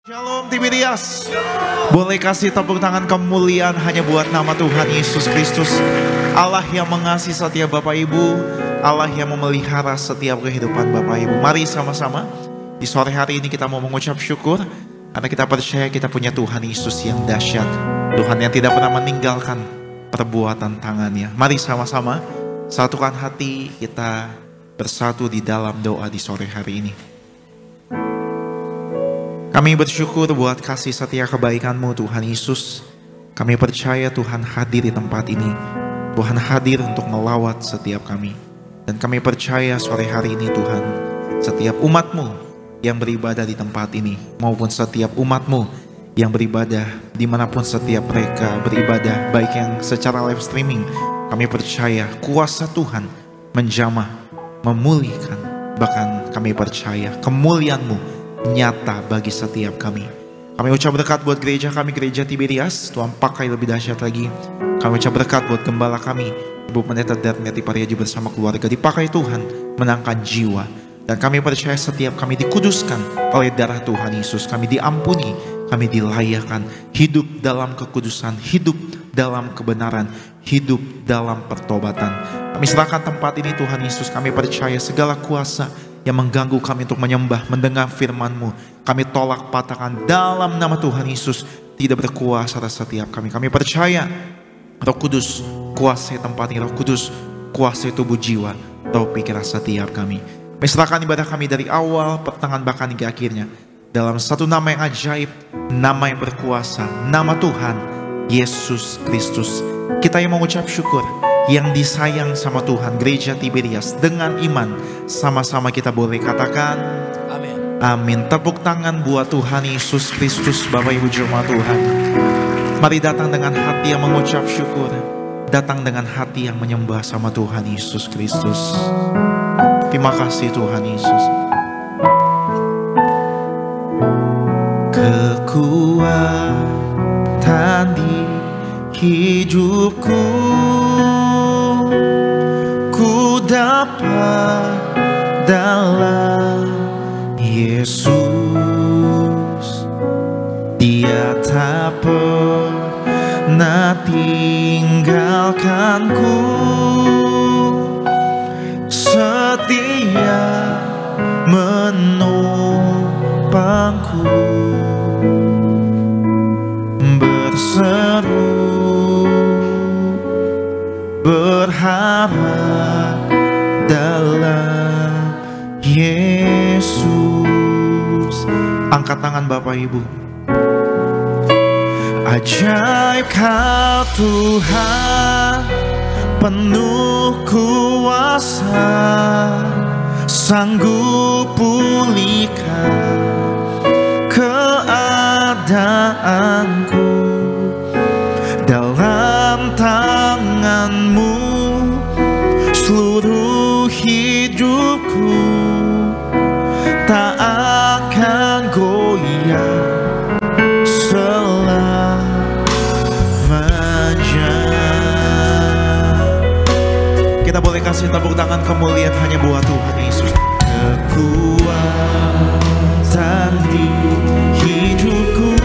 Shalom Tiberias. Boleh kasih tepuk tangan kemuliaan hanya buat nama Tuhan Yesus Kristus. Allah yang mengasihi setiap Bapak Ibu, Allah yang memelihara setiap kehidupan Bapak Ibu. Mari sama-sama di sore hari ini kita mau mengucap syukur karena kita percaya kita punya Tuhan Yesus yang dahsyat, Tuhan yang tidak pernah meninggalkan perbuatan tangannya. Mari sama-sama satukan hati kita bersatu di dalam doa di sore hari ini. Kami bersyukur buat kasih setia kebaikan-Mu Tuhan Yesus. Kami percaya Tuhan hadir di tempat ini. Tuhan hadir untuk melawat setiap kami. Dan kami percaya sore hari ini Tuhan, setiap umat-Mu yang beribadah di tempat ini, maupun setiap umat-Mu yang beribadah dimanapun setiap mereka beribadah, baik yang secara live streaming, kami percaya kuasa Tuhan menjamah, memulihkan. Bahkan kami percaya kemuliaan-Mu nyata bagi setiap kami. Kami ucap berkat buat gereja kami, gereja Tiberias. Tuhan pakai lebih dahsyat lagi. Kami ucap berkat buat gembala kami, Ibu Pendeta Darmiati Pariaji bersama keluarga. Dipakai Tuhan menangkan jiwa. Dan kami percaya setiap kami dikuduskan oleh darah Tuhan Yesus. Kami diampuni, kami dilayakan. Hidup dalam kekudusan, hidup dalam kebenaran, hidup dalam pertobatan. Kami serahkan tempat ini Tuhan Yesus. Kami percaya segala kuasa yang mengganggu kami untuk menyembah, mendengar firman-Mu, kami tolak patahkan dalam nama Tuhan Yesus. Tidak berkuasa atas setiap kami. Kami percaya Roh Kudus kuasai tempat ini, Roh Kudus kuasai tubuh jiwa, roh pikiran setiap kami. Kami serahkan ibadah kami dari awal, pertengahan, bahkan hingga akhirnya dalam satu nama yang ajaib, nama yang berkuasa, nama Tuhan Yesus Kristus. Kita yang mengucap syukur, yang disayang sama Tuhan, gereja Tiberias, dengan iman sama-sama kita boleh katakan amin. Amin. Tepuk tangan buat Tuhan Yesus Kristus. Bapak Ibu jemaat Tuhan, mari datang dengan hati yang mengucap syukur, datang dengan hati yang menyembah sama Tuhan Yesus Kristus. Terima kasih Tuhan Yesus. Kekuatan di hidupku ku dapat dalam Yesus. Dia tak pernah tinggalkanku, setia menopangku, berseru berharap dalam Yesus. Angkat tangan Bapak Ibu. Ajaib Kau Tuhan, penuh kuasa, sanggup pulihkan keadaanku. Dalam tangan-Mu seluruh hidupku tak akan goyah selamanya. Kita boleh kasih tepuk tangan kemuliaan hanya buat Tuhan Yesus. Kekuatan di hidupku,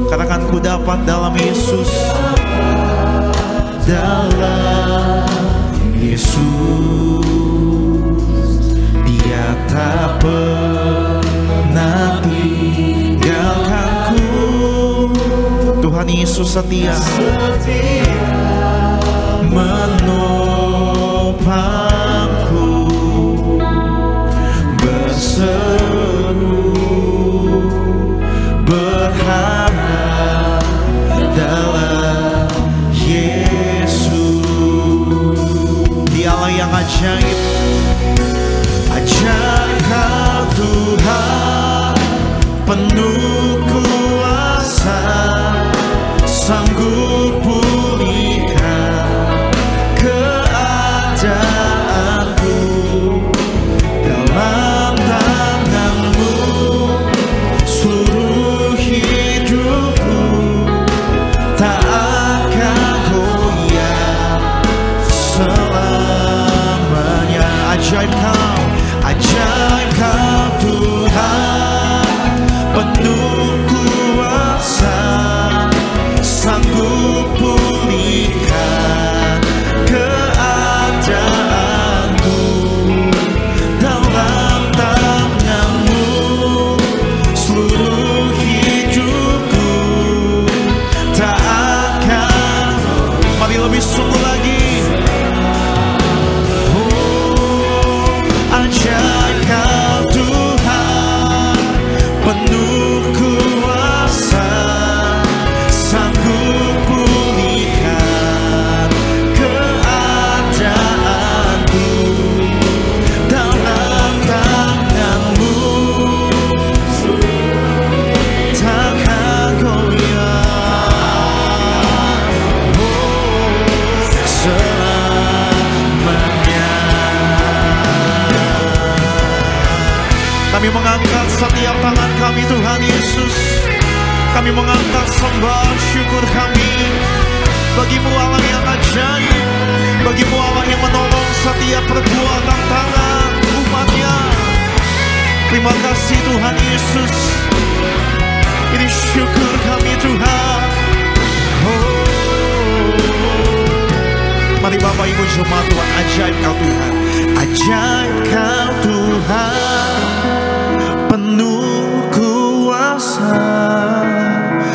katakan ku dapat dalam Yesus, dalam Yesus. Dia tak pernah tinggalkanku. Tuhan Yesus setia menopangku, berseru berharap dalam Yesus. Dialah yang ajaib, ajaib Kau Tuhan, penuh kuasa, sanggup pulihkan keadaanku. Dalam tangan-Mu seluruh hidupku tak akan goyah selamanya. Ajaib Kau Tuhan, Kami mengangkat setiap tangan kami Tuhan Yesus. Kami mengangkat sembah syukur kami. Bagimu Allah yang ajaib, bagimu Allah yang menolong setiap perbuatan tangan umatnya. Terima kasih Tuhan Yesus. Ini syukur kami Tuhan. Mari Bapak Ibu jemaat Tuhan, ajaib Kau Tuhan. Ajaib Kau Tuhan, penuh kuasa,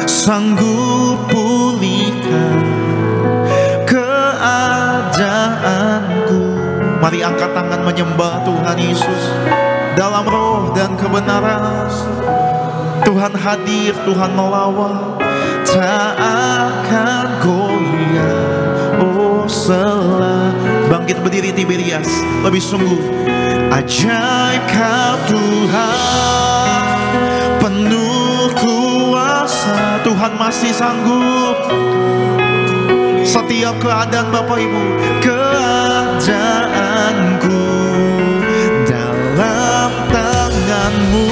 sanggup pulihkan keadaanku. Mari angkat tangan menyembah Tuhan Yesus dalam roh dan kebenaran. Tuhan hadir, Tuhan melawat, tak akan goyah. Oh selah bangkit berdiri Tiberias, lebih sungguh. Ajaib Kau Tuhan, penuh kuasa. Tuhan masih sanggup. Setiap keadaan Bapak Ibu, keadaanku dalam tangan-Mu.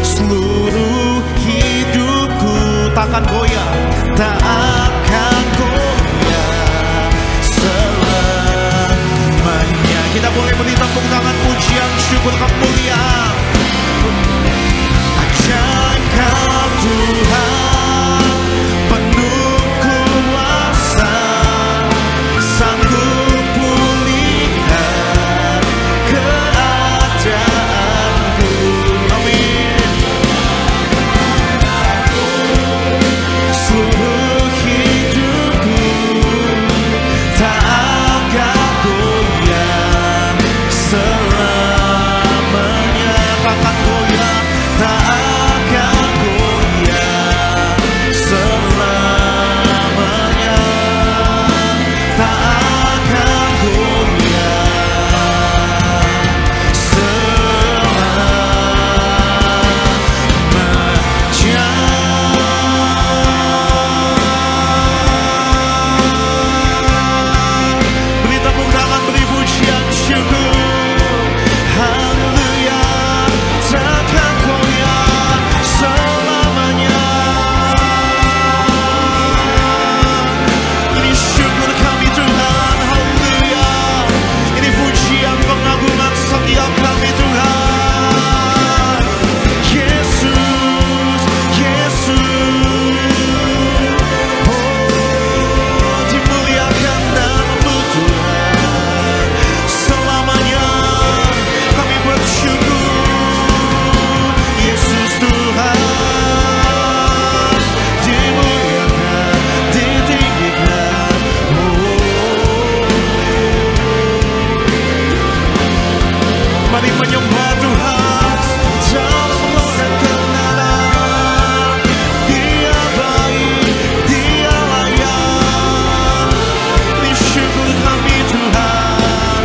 Seluruh hidupku takkan goyah, tak akan goyah selamanya. Kita boleh beri tepuk tangan pujian syukur kemuliaan. Ajaib Kau Tuhan, penuh kuasa, sanggup pulihkan keadaanku. Amin. Seluruh hidupku tak akan goyah selamanya. Takkan goyah, tak akan goyah selamanya. Tak akan goyah selamanya. Beri tepuk tangan, beri pujian syukur. Haleluya, takkan goyah selamanya. Ini syukur kami Tuhan. Haleluya, ini pujian pengagungan setiap kami Tuhan. Yesus, Yesus, oh dimuliakan nama-Mu Tuhan. Selamanya kami bersyukur. Yesus Tuhan, dimuliakan, ditinggikan. Mari menyembah Tuhan dalam roh dan kebenaran. Dia baik, Dia layak. Ini syukur kami Tuhan.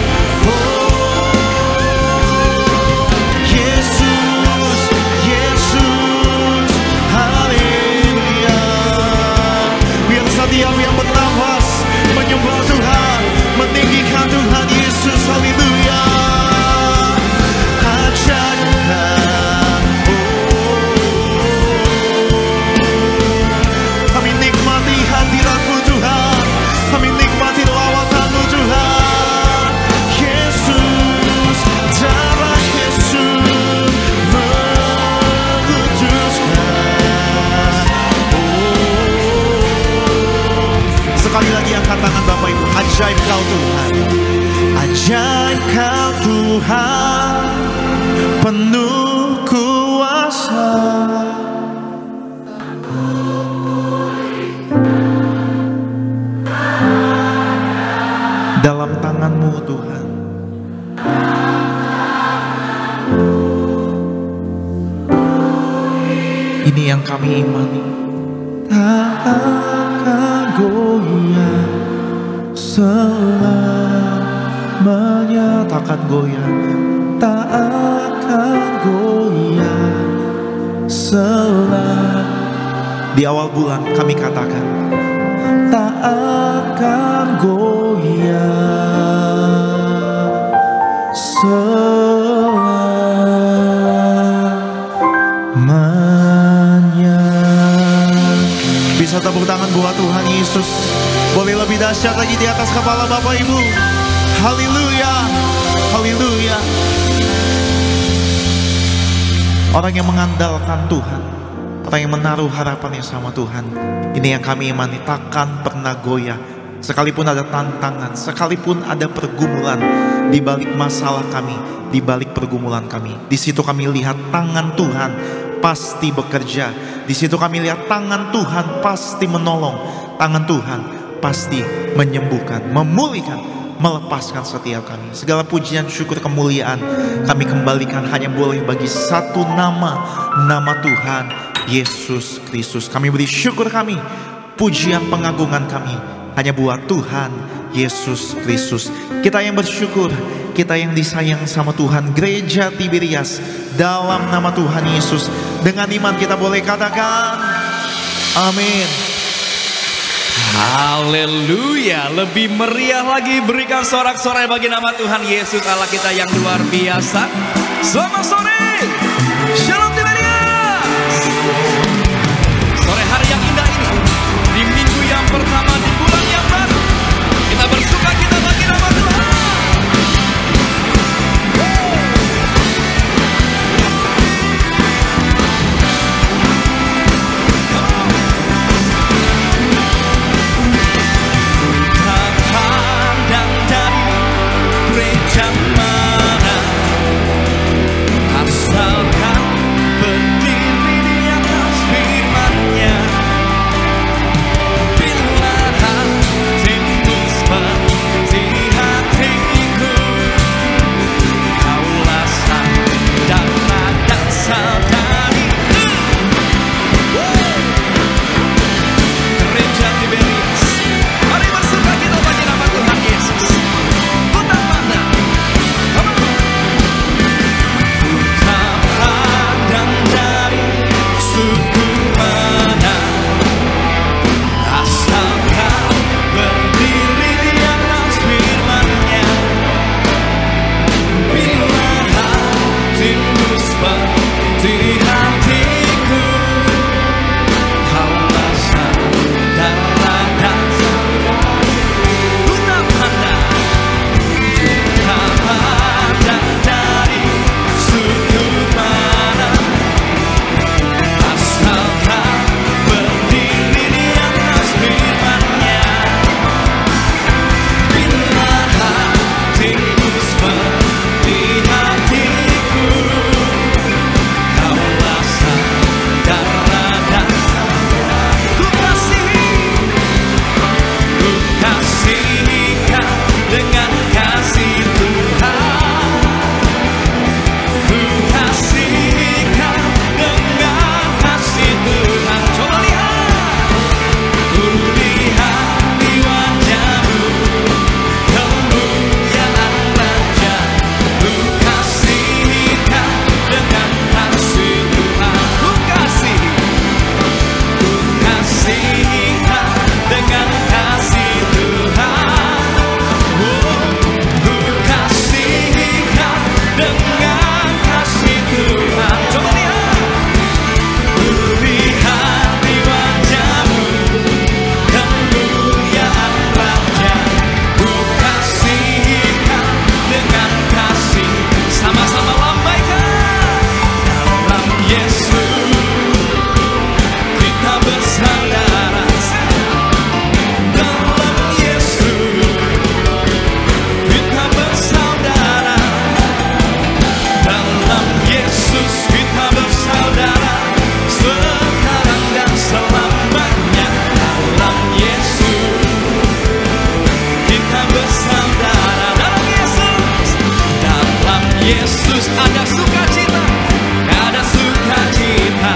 Yesus, Yesus, haleluya. Biar setiap yang bernafas menyembah Tuhan, meninggikan Tuhan Yesus, haleluya. Ajaib Kau, kami nikmati hadirat-Mu Tuhan, kami nikmati lawatan-Mu Tuhan. Yesus, darah Yesus mengkuduskan. Sekali lagi angkat tangan Bapak Ibu. Ajaib Kau Tuhan, ajaib Kau Tuhan, penuh kuasa. Dalam tangan-Mu Tuhan. Ini yang kami imani. Tak akan goyah selamanya. Takkan goyah, tak akan goyah selamanya. Di awal bulan kami katakan, tak akan goyah selamanya. bisa tepuk tangan buat Tuhan Yesus. Boleh lebih dahsyat lagi di atas kepala Bapak Ibu. Haleluya, haleluya. Orang yang mengandalkan Tuhan, orang yang menaruh harapannya sama Tuhan, ini yang kami imani takkan pernah goyah. Sekalipun ada tantangan, sekalipun ada pergumulan di balik masalah kami, di balik pergumulan kami, di situ kami lihat tangan Tuhan pasti bekerja. Di situ kami lihat tangan Tuhan pasti menolong, tangan Tuhan pasti menyembuhkan, memulihkan, melepaskan setiap kami. Segala pujian, syukur, kemuliaan kami kembalikan hanya boleh bagi satu nama, nama Tuhan Yesus Kristus. Kami beri syukur kami, pujian, pengagungan kami hanya buat Tuhan Yesus Kristus. Kita yang bersyukur, kita yang disayang sama Tuhan, Gereja Tiberias, dalam nama Tuhan Yesus, dengan iman kita boleh katakan amin. Haleluya. Lebih meriah lagi berikan sorak-sorai bagi nama Tuhan Yesus Allah kita yang luar biasa. Selamat sore, Shalom Tiberias. Sore hari yang indah ini, di minggu yang pertama di bulan yang baru, kita bersuka kita bagi nama Tuhan. Yesus ada sukacita, ada sukacita.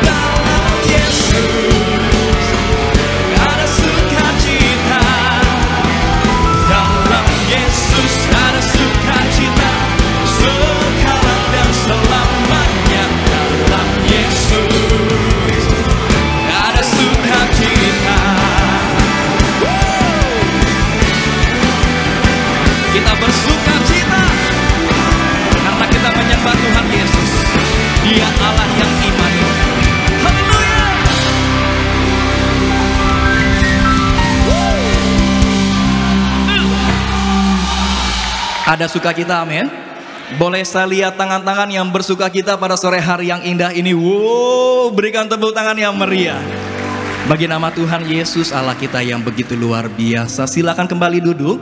Dalam Yesus ada sukacita. Dalam Yesus ada sukacita, sekarang dan selamanya. Dalam Yesus ada sukacita. Kita bersuka cita karena kita menyembah Tuhan Yesus. Dia Allah yang imani. Haleluya. Ada sukacita, amin. Boleh saya lihat tangan-tangan yang bersukacita pada sore hari yang indah ini. Wow, berikan tepuk tangan yang meriah bagi nama Tuhan Yesus Allah kita yang begitu luar biasa. Silakan kembali duduk.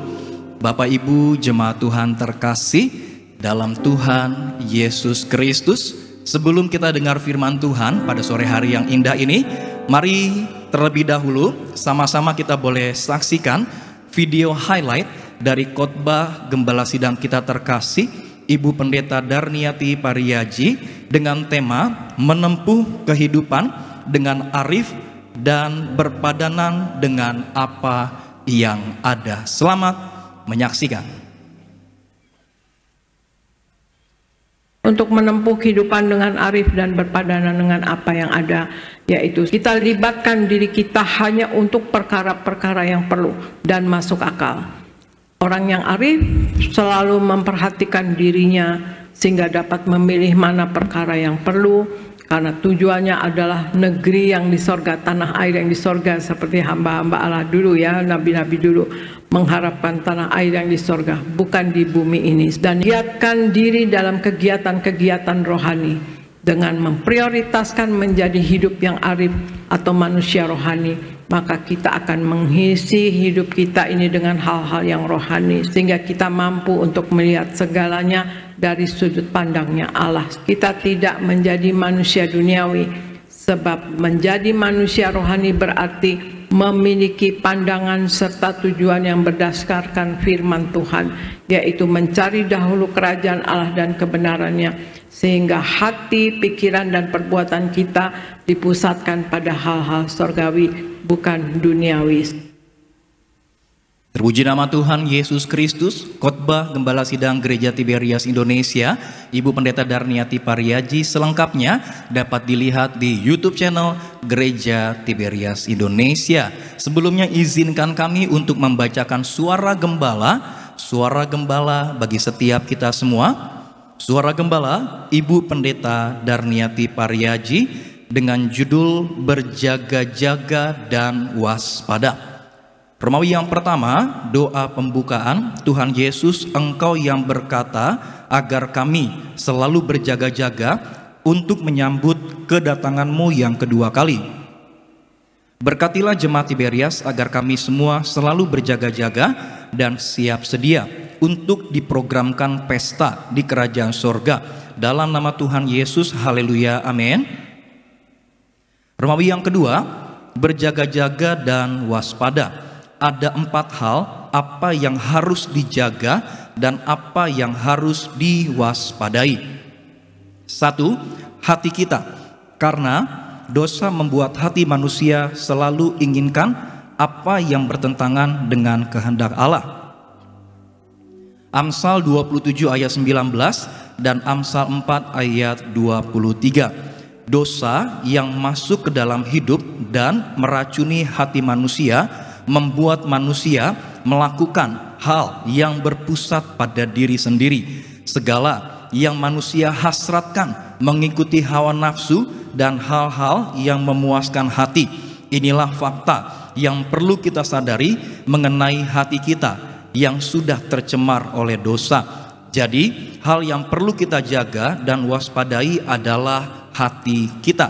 Bapak Ibu jemaat Tuhan terkasih dalam Tuhan Yesus Kristus. Sebelum kita dengar firman Tuhan pada sore hari yang indah ini, mari terlebih dahulu sama-sama kita boleh saksikan video highlight dari khotbah Gembala Sidang kita terkasih Ibu Pendeta Darniati Pariaji dengan tema menempuh kehidupan dengan arif dan berpadanan dengan apa yang ada. Selamat menyaksikan. Untuk menempuh kehidupan dengan arif dan berpadanan dengan apa yang ada, yaitu kita libatkan diri kita hanya untuk perkara-perkara yang perlu dan masuk akal. Orang yang arif selalu memperhatikan dirinya sehingga dapat memilih mana perkara yang perlu, karena tujuannya adalah negeri yang di sorga, tanah air yang di sorga, seperti hamba-hamba Allah dulu ya, nabi-nabi dulu mengharapkan tanah air yang di sorga, bukan di bumi ini. Dan giatkan diri dalam kegiatan-kegiatan rohani dengan memprioritaskan menjadi hidup yang arif atau manusia rohani, maka kita akan mengisi hidup kita ini dengan hal-hal yang rohani, sehingga kita mampu untuk melihat segalanya dari sudut pandangnya Allah. Kita tidak menjadi manusia duniawi, sebab menjadi manusia rohani berarti memiliki pandangan serta tujuan yang berdasarkan firman Tuhan, yaitu mencari dahulu kerajaan Allah dan kebenarannya, sehingga hati, pikiran, dan perbuatan kita dipusatkan pada hal-hal surgawi, bukan duniawi. Terpuji nama Tuhan Yesus Kristus. Khotbah Gembala Sidang Gereja Tiberias Indonesia Ibu Pendeta Darniati Pariaji selengkapnya dapat dilihat di YouTube channel Gereja Tiberias Indonesia. Sebelumnya izinkan kami untuk membacakan suara gembala bagi setiap kita semua. Suara gembala Ibu Pendeta Darniati Pariaji dengan judul Berjaga-jaga dan Waspada. Romawi yang pertama, doa pembukaan. Tuhan Yesus, Engkau yang berkata agar kami selalu berjaga-jaga untuk menyambut kedatangan-Mu yang kedua kali. Berkatilah jemaat Tiberias agar kami semua selalu berjaga-jaga dan siap sedia untuk diprogramkan pesta di kerajaan sorga. Dalam nama Tuhan Yesus, haleluya, amin. Romawi yang kedua, berjaga-jaga dan waspada. Ada 4 hal apa yang harus dijaga dan apa yang harus diwaspadai. 1. Hati kita, karena dosa membuat hati manusia selalu inginkan apa yang bertentangan dengan kehendak Allah. Amsal 27 ayat 19 dan Amsal 4 ayat 23. Dosa yang masuk ke dalam hidup dan meracuni hati manusia membuat manusia melakukan hal yang berpusat pada diri sendiri. Segala yang manusia hasratkan mengikuti hawa nafsu dan hal-hal yang memuaskan hati. Inilah fakta yang perlu kita sadari mengenai hati kita yang sudah tercemar oleh dosa. Jadi hal yang perlu kita jaga dan waspadai adalah hati kita.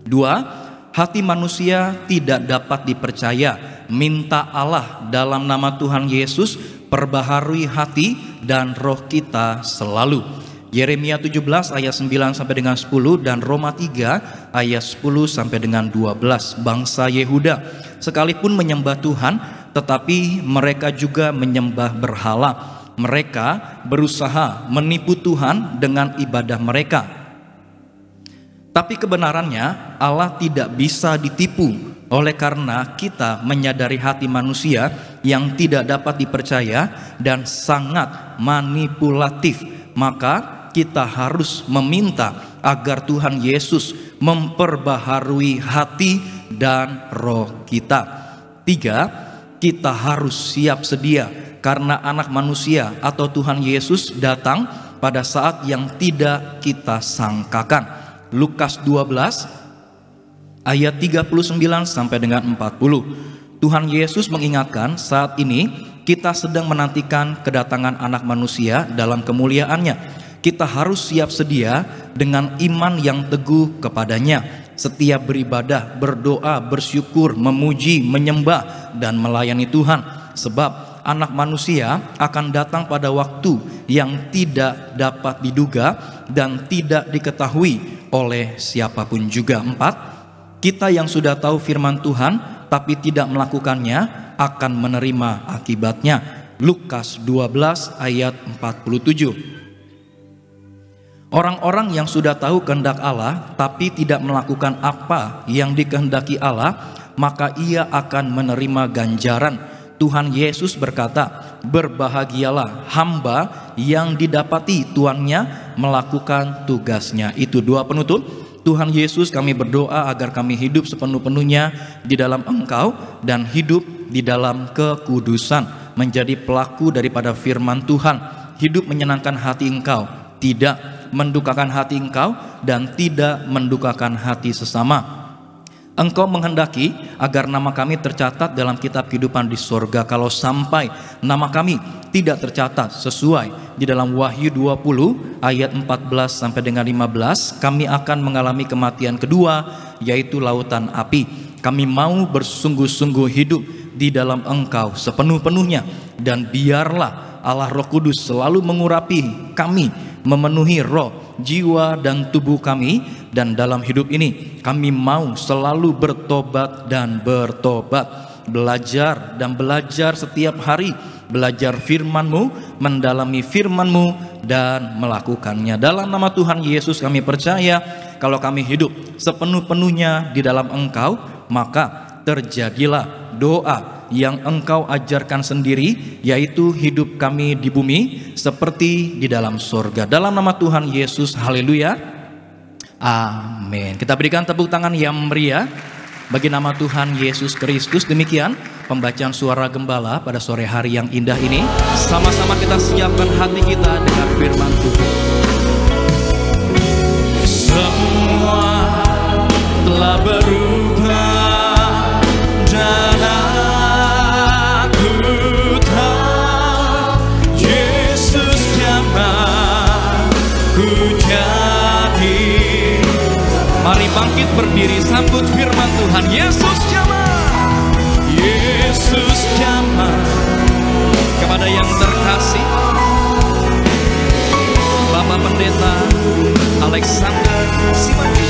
2. Hati manusia tidak dapat dipercaya. Minta Allah dalam nama Tuhan Yesus, perbaharui hati dan roh kita selalu. Yeremia 17 ayat 9 sampai dengan 10 dan Roma 3 ayat 10 sampai dengan 12. Bangsa Yehuda sekalipun menyembah Tuhan, tetapi mereka juga menyembah berhala. Mereka berusaha menipu Tuhan dengan ibadah mereka. Tapi kebenarannya Allah tidak bisa ditipu. Oleh karena kita menyadari hati manusia yang tidak dapat dipercaya dan sangat manipulatif, maka kita harus meminta agar Tuhan Yesus memperbaharui hati dan roh kita. 3. Kita harus siap sedia karena anak manusia atau Tuhan Yesus datang pada saat yang tidak kita sangkakan. Lukas 12 ayat 39 sampai dengan 40. Tuhan Yesus mengingatkan saat ini kita sedang menantikan kedatangan anak manusia dalam kemuliaannya. Kita harus siap sedia dengan iman yang teguh kepadanya. Setiap beribadah, berdoa, bersyukur, memuji, menyembah, dan melayani Tuhan. Sebab anak manusia akan datang pada waktu yang tidak dapat diduga dan tidak diketahui oleh siapapun juga. 4. Kita yang sudah tahu firman Tuhan tapi tidak melakukannya akan menerima akibatnya. Lukas 12 ayat 47. Orang-orang yang sudah tahu kehendak Allah tapi tidak melakukan apa yang dikehendaki Allah, maka ia akan menerima ganjaran. Tuhan Yesus berkata, berbahagialah hamba yang didapati tuannya melakukan tugasnya. Itu doa penutup. Tuhan Yesus, kami berdoa agar kami hidup sepenuh-penuhnya di dalam Engkau dan hidup di dalam kekudusan, menjadi pelaku daripada firman Tuhan, hidup menyenangkan hati Engkau, tidak mendukakan hati Engkau dan tidak mendukakan hati sesama. Engkau menghendaki agar nama kami tercatat dalam kitab kehidupan di sorga. Kalau sampai nama kami tidak tercatat sesuai di dalam Wahyu 20 ayat 14 sampai dengan 15, kami akan mengalami kematian kedua, yaitu lautan api. Kami mau bersungguh-sungguh hidup di dalam Engkau sepenuh-penuhnya, dan biarlah Allah Roh Kudus selalu mengurapi kami, memenuhi roh, jiwa, dan tubuh kami. Dan dalam hidup ini kami mau selalu bertobat dan bertobat, belajar dan belajar setiap hari, belajar firman-Mu, mendalami firman-Mu, dan melakukannya. Dalam nama Tuhan Yesus kami percaya, kalau kami hidup sepenuh-penuhnya di dalam Engkau, maka terjadilah doa yang Engkau ajarkan sendiri, yaitu hidup kami di bumi seperti di dalam sorga. Dalam nama Tuhan Yesus, haleluya, amin. Kita berikan tepuk tangan yang meriah bagi nama Tuhan Yesus Kristus. Demikian pembacaan suara gembala pada sore hari yang indah ini. Sama-sama kita siapkan hati kita dengan firman Tuhan. Semua telah berubah dan aku tahu Yesus jamah ku jadi. Mari bangkit berdiri, sambut firman Tuhan. Yesus jamah, Yesus jamah. Kepada yang terkasih Bapak Pendeta Alexander Simandi,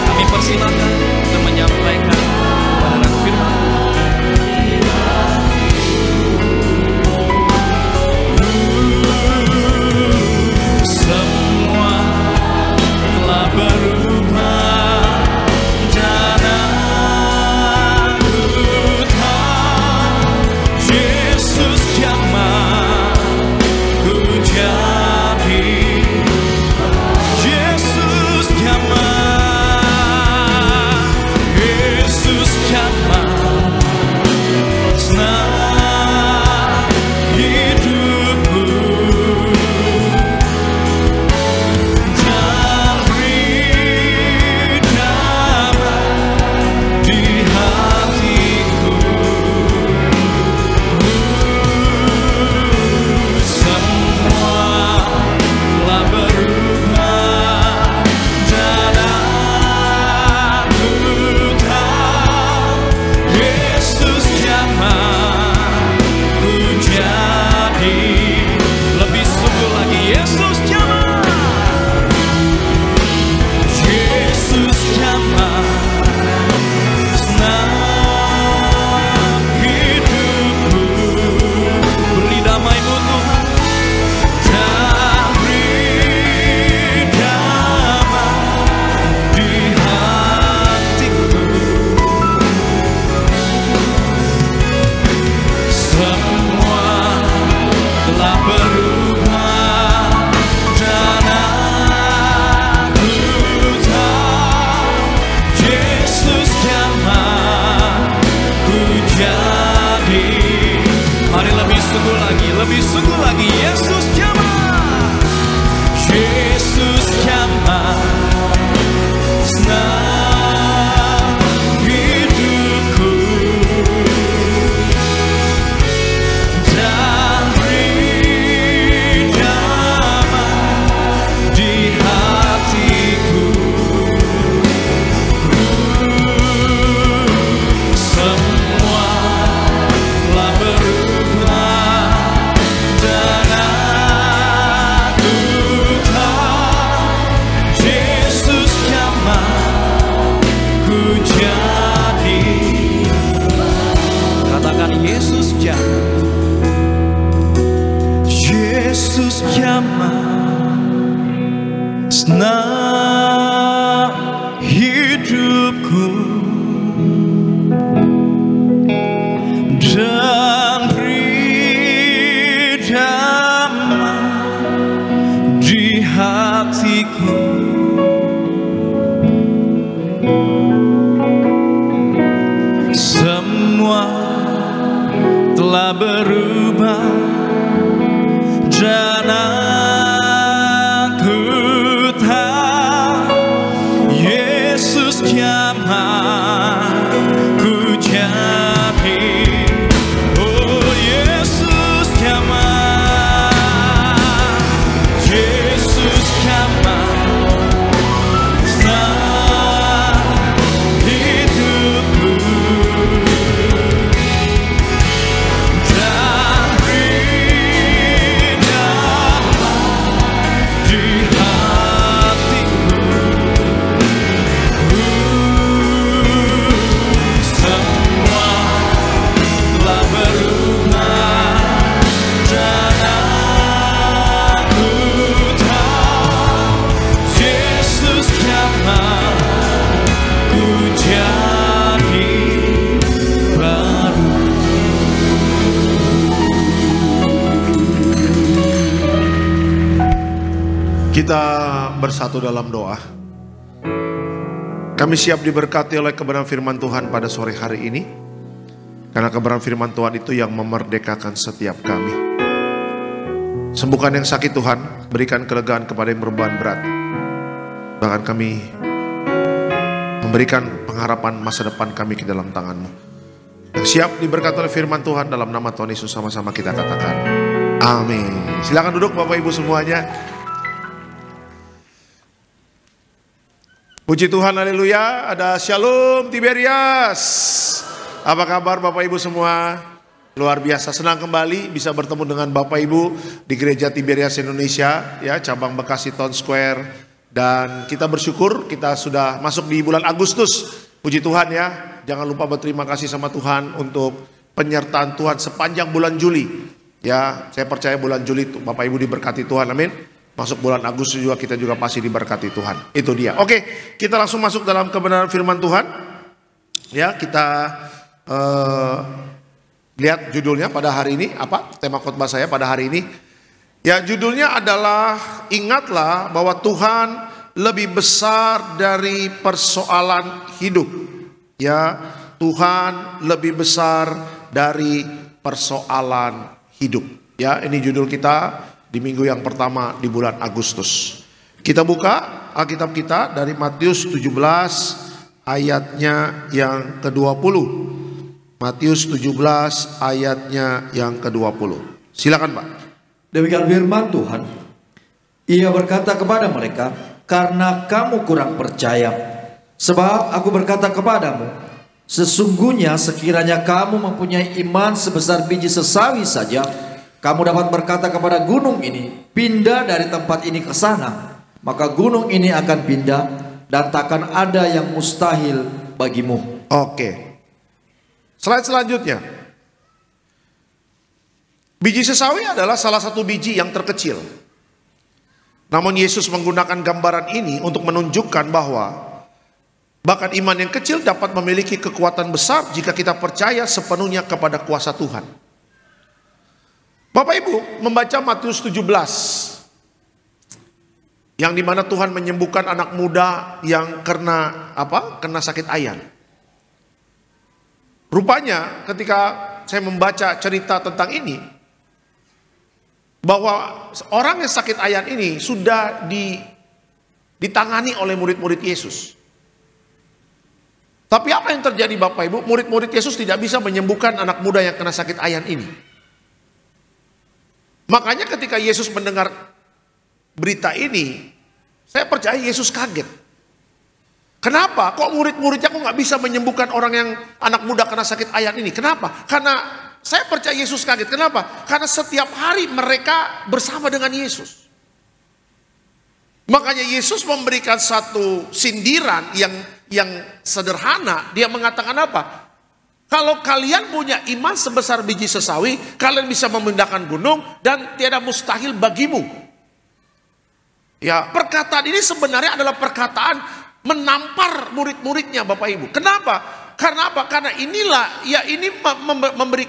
kami persilakan untuk menyampaikan kebenaran firman. Semua telah berubah dan aku tahu Yesus jamah Yesus jamah senang hidupku dan beri damai di hatiku. Semua telah berubah dan aku tahu Yesus jamah ku jadi. Oh Yesus jamah, Yesus jamah senang hidupku dan beri damai di hatiku. Semua telah berubah dan aku tahu Yesus jamah ku jadi baru. Kita bersatu dalam doa. Kami siap diberkati oleh kebenaran firman Tuhan pada sore hari ini. Karena kebenaran firman Tuhan itu yang memerdekakan setiap kami. Sembuhkan yang sakit Tuhan, berikan kelegaan kepada yang berbeban berat. Bahkan kami memberikan pengharapan masa depan kami ke dalam tangan-Mu. Yang siap diberkati oleh firman Tuhan, dalam nama Tuhan Yesus sama-sama kita katakan amin. Silakan duduk Bapak Ibu semuanya. Puji Tuhan, haleluya. Ada Shalom Tiberias. Apa kabar Bapak Ibu semua? Luar biasa, senang kembali bisa bertemu dengan Bapak Ibu di Gereja Tiberias Indonesia, ya, cabang Bekasi Town Square. Dan kita bersyukur kita sudah masuk di bulan Agustus. Puji Tuhan ya. Jangan lupa berterima kasih sama Tuhan untuk penyertaan Tuhan sepanjang bulan Juli. Ya, saya percaya bulan Juli itu Bapak Ibu diberkati Tuhan, amin. Masuk bulan Agustus juga kita juga pasti diberkati Tuhan. Itu dia. Oke, kita langsung masuk dalam kebenaran firman Tuhan. Ya, kita lihat judulnya pada hari ini. Apa tema khotbah saya pada hari ini? Ya, judulnya adalah ingatlah bahwa Tuhan lebih besar dari persoalan hidup. Ya, Tuhan lebih besar dari persoalan hidup. Ya, ini judul kita di minggu yang pertama di bulan Agustus. Kita buka Alkitab kita dari Matius 17 ayatnya yang ke-20. Matius 17 ayatnya yang ke-20. Silakan Pak. Demikian firman Tuhan. Ia berkata kepada mereka, karena kamu kurang percaya. Sebab aku berkata kepadamu, sesungguhnya sekiranya kamu mempunyai iman sebesar biji sesawi saja, kamu dapat berkata kepada gunung ini, pindah dari tempat ini ke sana, maka gunung ini akan pindah dan takkan ada yang mustahil bagimu. Oke. Slide selanjutnya. Biji sesawi adalah salah satu biji yang terkecil. Namun Yesus menggunakan gambaran ini untuk menunjukkan bahwa bahkan iman yang kecil dapat memiliki kekuatan besar jika kita percaya sepenuhnya kepada kuasa Tuhan. Bapak Ibu membaca Matius 17 yang dimana Tuhan menyembuhkan anak muda yang kena sakit ayan. Rupanya ketika saya membaca cerita tentang ini, bahwa orang yang sakit ayan ini sudah ditangani oleh murid-murid Yesus. Tapi apa yang terjadi Bapak Ibu? Murid-murid Yesus tidak bisa menyembuhkan anak muda yang kena sakit ayan ini. Makanya ketika Yesus mendengar berita ini, saya percaya Yesus kaget. Kenapa? Kok murid-muridnya kok nggak bisa menyembuhkan orang yang anak muda kena sakit ayan ini? Kenapa? Karena saya percaya Yesus kaget. Kenapa? Karena setiap hari mereka bersama dengan Yesus. Makanya Yesus memberikan satu sindiran yang sederhana. Dia mengatakan apa? Kalau kalian punya iman sebesar biji sesawi, kalian bisa memindahkan gunung dan tiada mustahil bagimu. Ya, perkataan ini sebenarnya adalah perkataan menampar murid-muridnya Bapak Ibu. Kenapa? Karena apa? Karena inilah, ya ini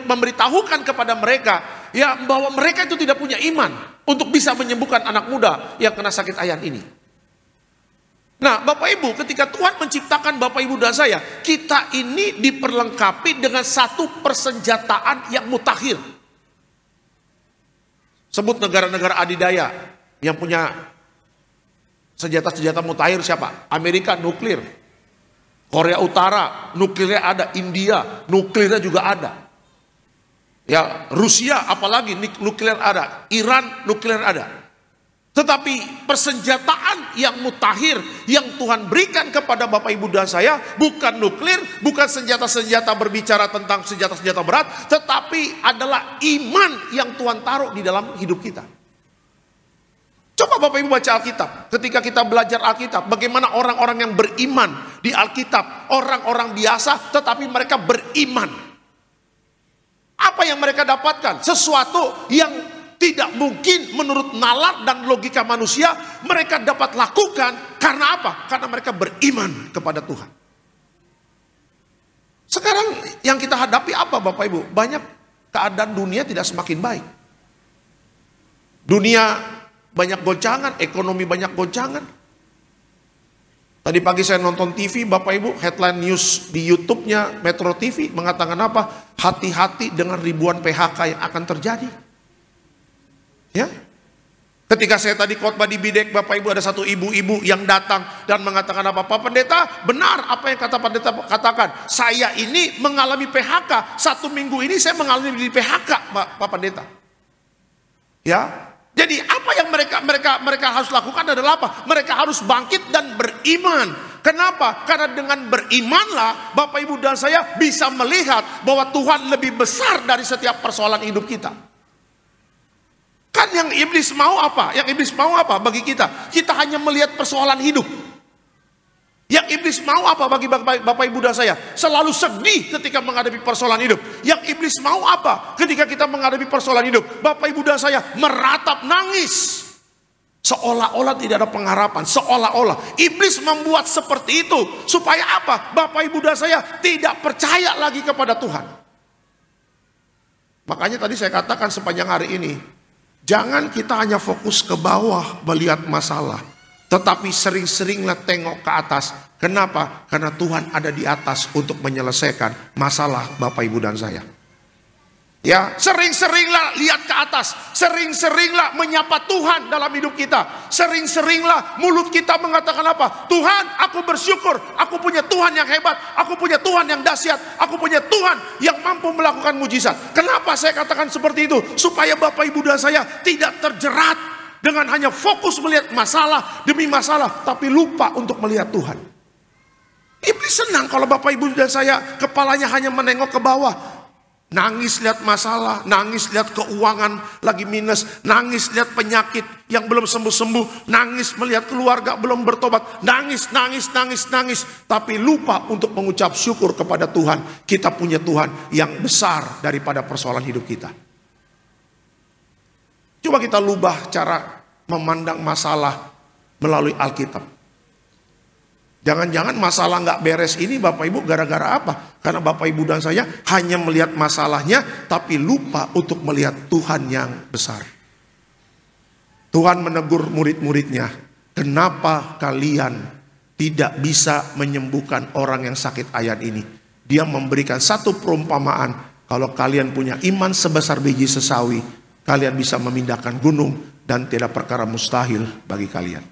memberitahukan kepada mereka, ya bahwa mereka itu tidak punya iman untuk bisa menyembuhkan anak muda yang kena sakit ayan ini. Nah Bapak Ibu, ketika Tuhan menciptakan Bapak Ibu dan saya, kita ini diperlengkapi dengan satu persenjataan yang mutakhir. Sebut negara-negara adidaya yang punya senjata-senjata mutakhir siapa? Amerika nuklir, Korea Utara nuklirnya ada, India nuklirnya juga ada. Ya, Rusia apalagi nuklir ada, Iran nuklir ada. Tetapi persenjataan yang mutakhir yang Tuhan berikan kepada Bapak Ibu dan saya bukan nuklir, bukan senjata-senjata berbicara tentang senjata-senjata berat, tetapi adalah iman yang Tuhan taruh di dalam hidup kita. Coba Bapak Ibu baca Alkitab. Ketika kita belajar Alkitab, bagaimana orang-orang yang beriman di Alkitab, orang-orang biasa tetapi mereka beriman. Apa yang mereka dapatkan? Sesuatu yang tidak mungkin menurut nalar dan logika manusia mereka dapat lakukan. Karena apa? Karena mereka beriman kepada Tuhan. Sekarang yang kita hadapi apa Bapak Ibu? Banyak keadaan dunia tidak semakin baik. Dunia banyak goncangan, ekonomi banyak goncangan. Tadi pagi saya nonton TV Bapak Ibu, headline news di YouTube-nya Metro TV mengatakan apa? Hati-hati dengan ribuan PHK yang akan terjadi. Ya, ketika saya tadi khotbah di Bidek, Bapak Ibu, ada satu ibu-ibu yang datang dan mengatakan apa? Pak Pendeta, benar apa yang kata Pendeta katakan. Saya ini mengalami PHK. 1 minggu ini saya mengalami di PHK, Pak Pendeta. Ya, jadi apa yang mereka harus lakukan adalah apa? Mereka harus bangkit dan beriman. Kenapa? Karena dengan berimanlah Bapak Ibu dan saya bisa melihat bahwa Tuhan lebih besar dari setiap persoalan hidup kita. Kan yang iblis mau apa? Yang iblis mau apa bagi kita? Kita hanya melihat persoalan hidup. Yang iblis mau apa bagi Bapak Ibu dan saya? Selalu sedih ketika menghadapi persoalan hidup. Yang iblis mau apa ketika kita menghadapi persoalan hidup? Bapak Ibu dan saya meratap nangis. Seolah-olah tidak ada pengharapan. Seolah-olah iblis membuat seperti itu. Supaya apa? Bapak Ibu dan saya tidak percaya lagi kepada Tuhan. Makanya tadi saya katakan sepanjang hari ini, jangan kita hanya fokus ke bawah melihat masalah, tetapi sering-seringlah tengok ke atas. Kenapa? Karena Tuhan ada di atas untuk menyelesaikan masalah Bapak Ibu dan saya. Ya, sering-seringlah lihat ke atas, sering-seringlah menyapa Tuhan dalam hidup kita. Sering-seringlah mulut kita mengatakan apa? Tuhan, aku bersyukur, aku punya Tuhan yang hebat, aku punya Tuhan yang dahsyat, aku punya Tuhan yang mampu melakukan mujizat. Kenapa saya katakan seperti itu? Supaya Bapak Ibu dan saya tidak terjerat dengan hanya fokus melihat masalah demi masalah, tapi lupa untuk melihat Tuhan. Iblis senang kalau Bapak Ibu dan saya kepalanya hanya menengok ke bawah. Nangis lihat masalah, nangis lihat keuangan lagi minus, nangis lihat penyakit yang belum sembuh-sembuh, nangis melihat keluarga belum bertobat, nangis. Tapi lupa untuk mengucap syukur kepada Tuhan. Kita punya Tuhan yang besar daripada persoalan hidup kita. Coba kita ubah cara memandang masalah melalui Alkitab. Jangan-jangan masalah nggak beres ini Bapak Ibu gara-gara apa? Karena Bapak Ibu dan saya hanya melihat masalahnya tapi lupa untuk melihat Tuhan yang besar. Tuhan menegur murid-muridnya, kenapa kalian tidak bisa menyembuhkan orang yang sakit ayan ini? Dia memberikan satu perumpamaan, kalau kalian punya iman sebesar biji sesawi, kalian bisa memindahkan gunung dan tidak perkara mustahil bagi kalian.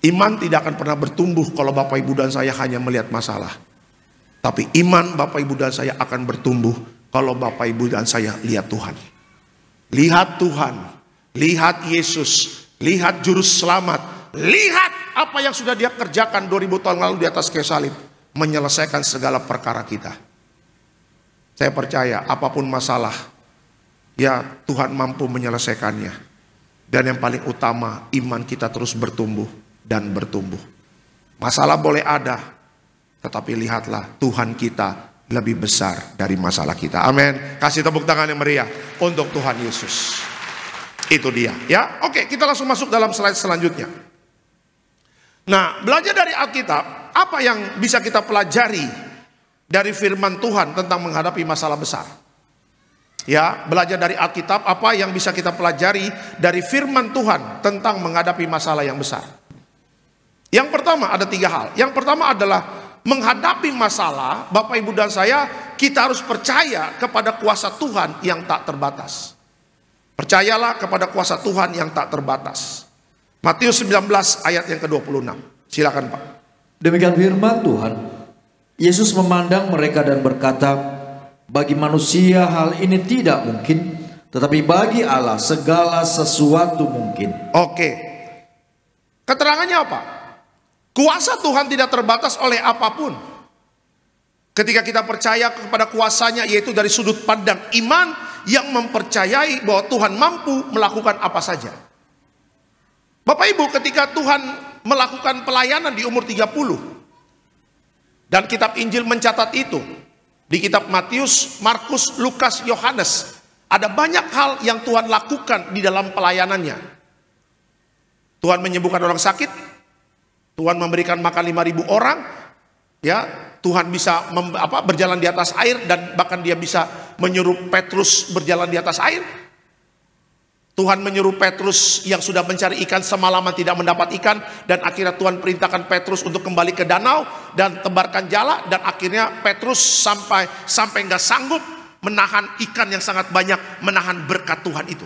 Iman tidak akan pernah bertumbuh kalau Bapak Ibu dan saya hanya melihat masalah. Tapi iman Bapak Ibu dan saya akan bertumbuh kalau Bapak Ibu dan saya lihat Tuhan. Lihat Tuhan, lihat Yesus, lihat Juru Selamat, lihat apa yang sudah Dia kerjakan 2000 tahun lalu di atas kayu salib, menyelesaikan segala perkara kita. Saya percaya apapun masalah, ya Tuhan mampu menyelesaikannya. Dan yang paling utama, iman kita terus bertumbuh dan bertumbuh. Masalah boleh ada, tetapi lihatlah Tuhan kita lebih besar dari masalah kita. Amin. Kasih tepuk tangan yang meriah untuk Tuhan Yesus. Itu dia ya. Oke, kita langsung masuk dalam slide selanjutnya. Nah, belajar dari Alkitab, apa yang bisa kita pelajari dari firman Tuhan tentang menghadapi masalah besar? Ya, belajar dari Alkitab, apa yang bisa kita pelajari dari firman Tuhan tentang menghadapi masalah yang besar? Yang pertama ada 3 hal. Yang pertama adalah menghadapi masalah, Bapak Ibu dan saya, kita harus percaya kepada kuasa Tuhan yang tak terbatas. Percayalah kepada kuasa Tuhan yang tak terbatas. Matius 19 ayat yang ke-26. Silakan Pak. Demikian firman Tuhan. Yesus memandang mereka dan berkata, bagi manusia hal ini tidak mungkin, tetapi bagi Allah segala sesuatu mungkin. Oke. Keterangannya apa? Kuasa Tuhan tidak terbatas oleh apapun. Ketika kita percaya kepada kuasanya, yaitu dari sudut pandang iman yang mempercayai bahwa Tuhan mampu melakukan apa saja. Bapak Ibu, ketika Tuhan melakukan pelayanan di umur 30, dan kitab Injil mencatat itu, di kitab Matius, Markus, Lukas, Yohanes, ada banyak hal yang Tuhan lakukan di dalam pelayanannya. Tuhan menyembuhkan orang sakit, Tuhan memberikan makan 5.000 orang, ya, Tuhan bisa berjalan di atas air, dan bahkan dia bisa menyuruh Petrus berjalan di atas air. Tuhan menyuruh Petrus yang sudah mencari ikan semalaman tidak mendapat ikan, dan akhirnya Tuhan perintahkan Petrus untuk kembali ke danau dan tebarkan jala, dan akhirnya Petrus sampai nggak sanggup menahan ikan yang sangat banyak, menahan berkat Tuhan itu.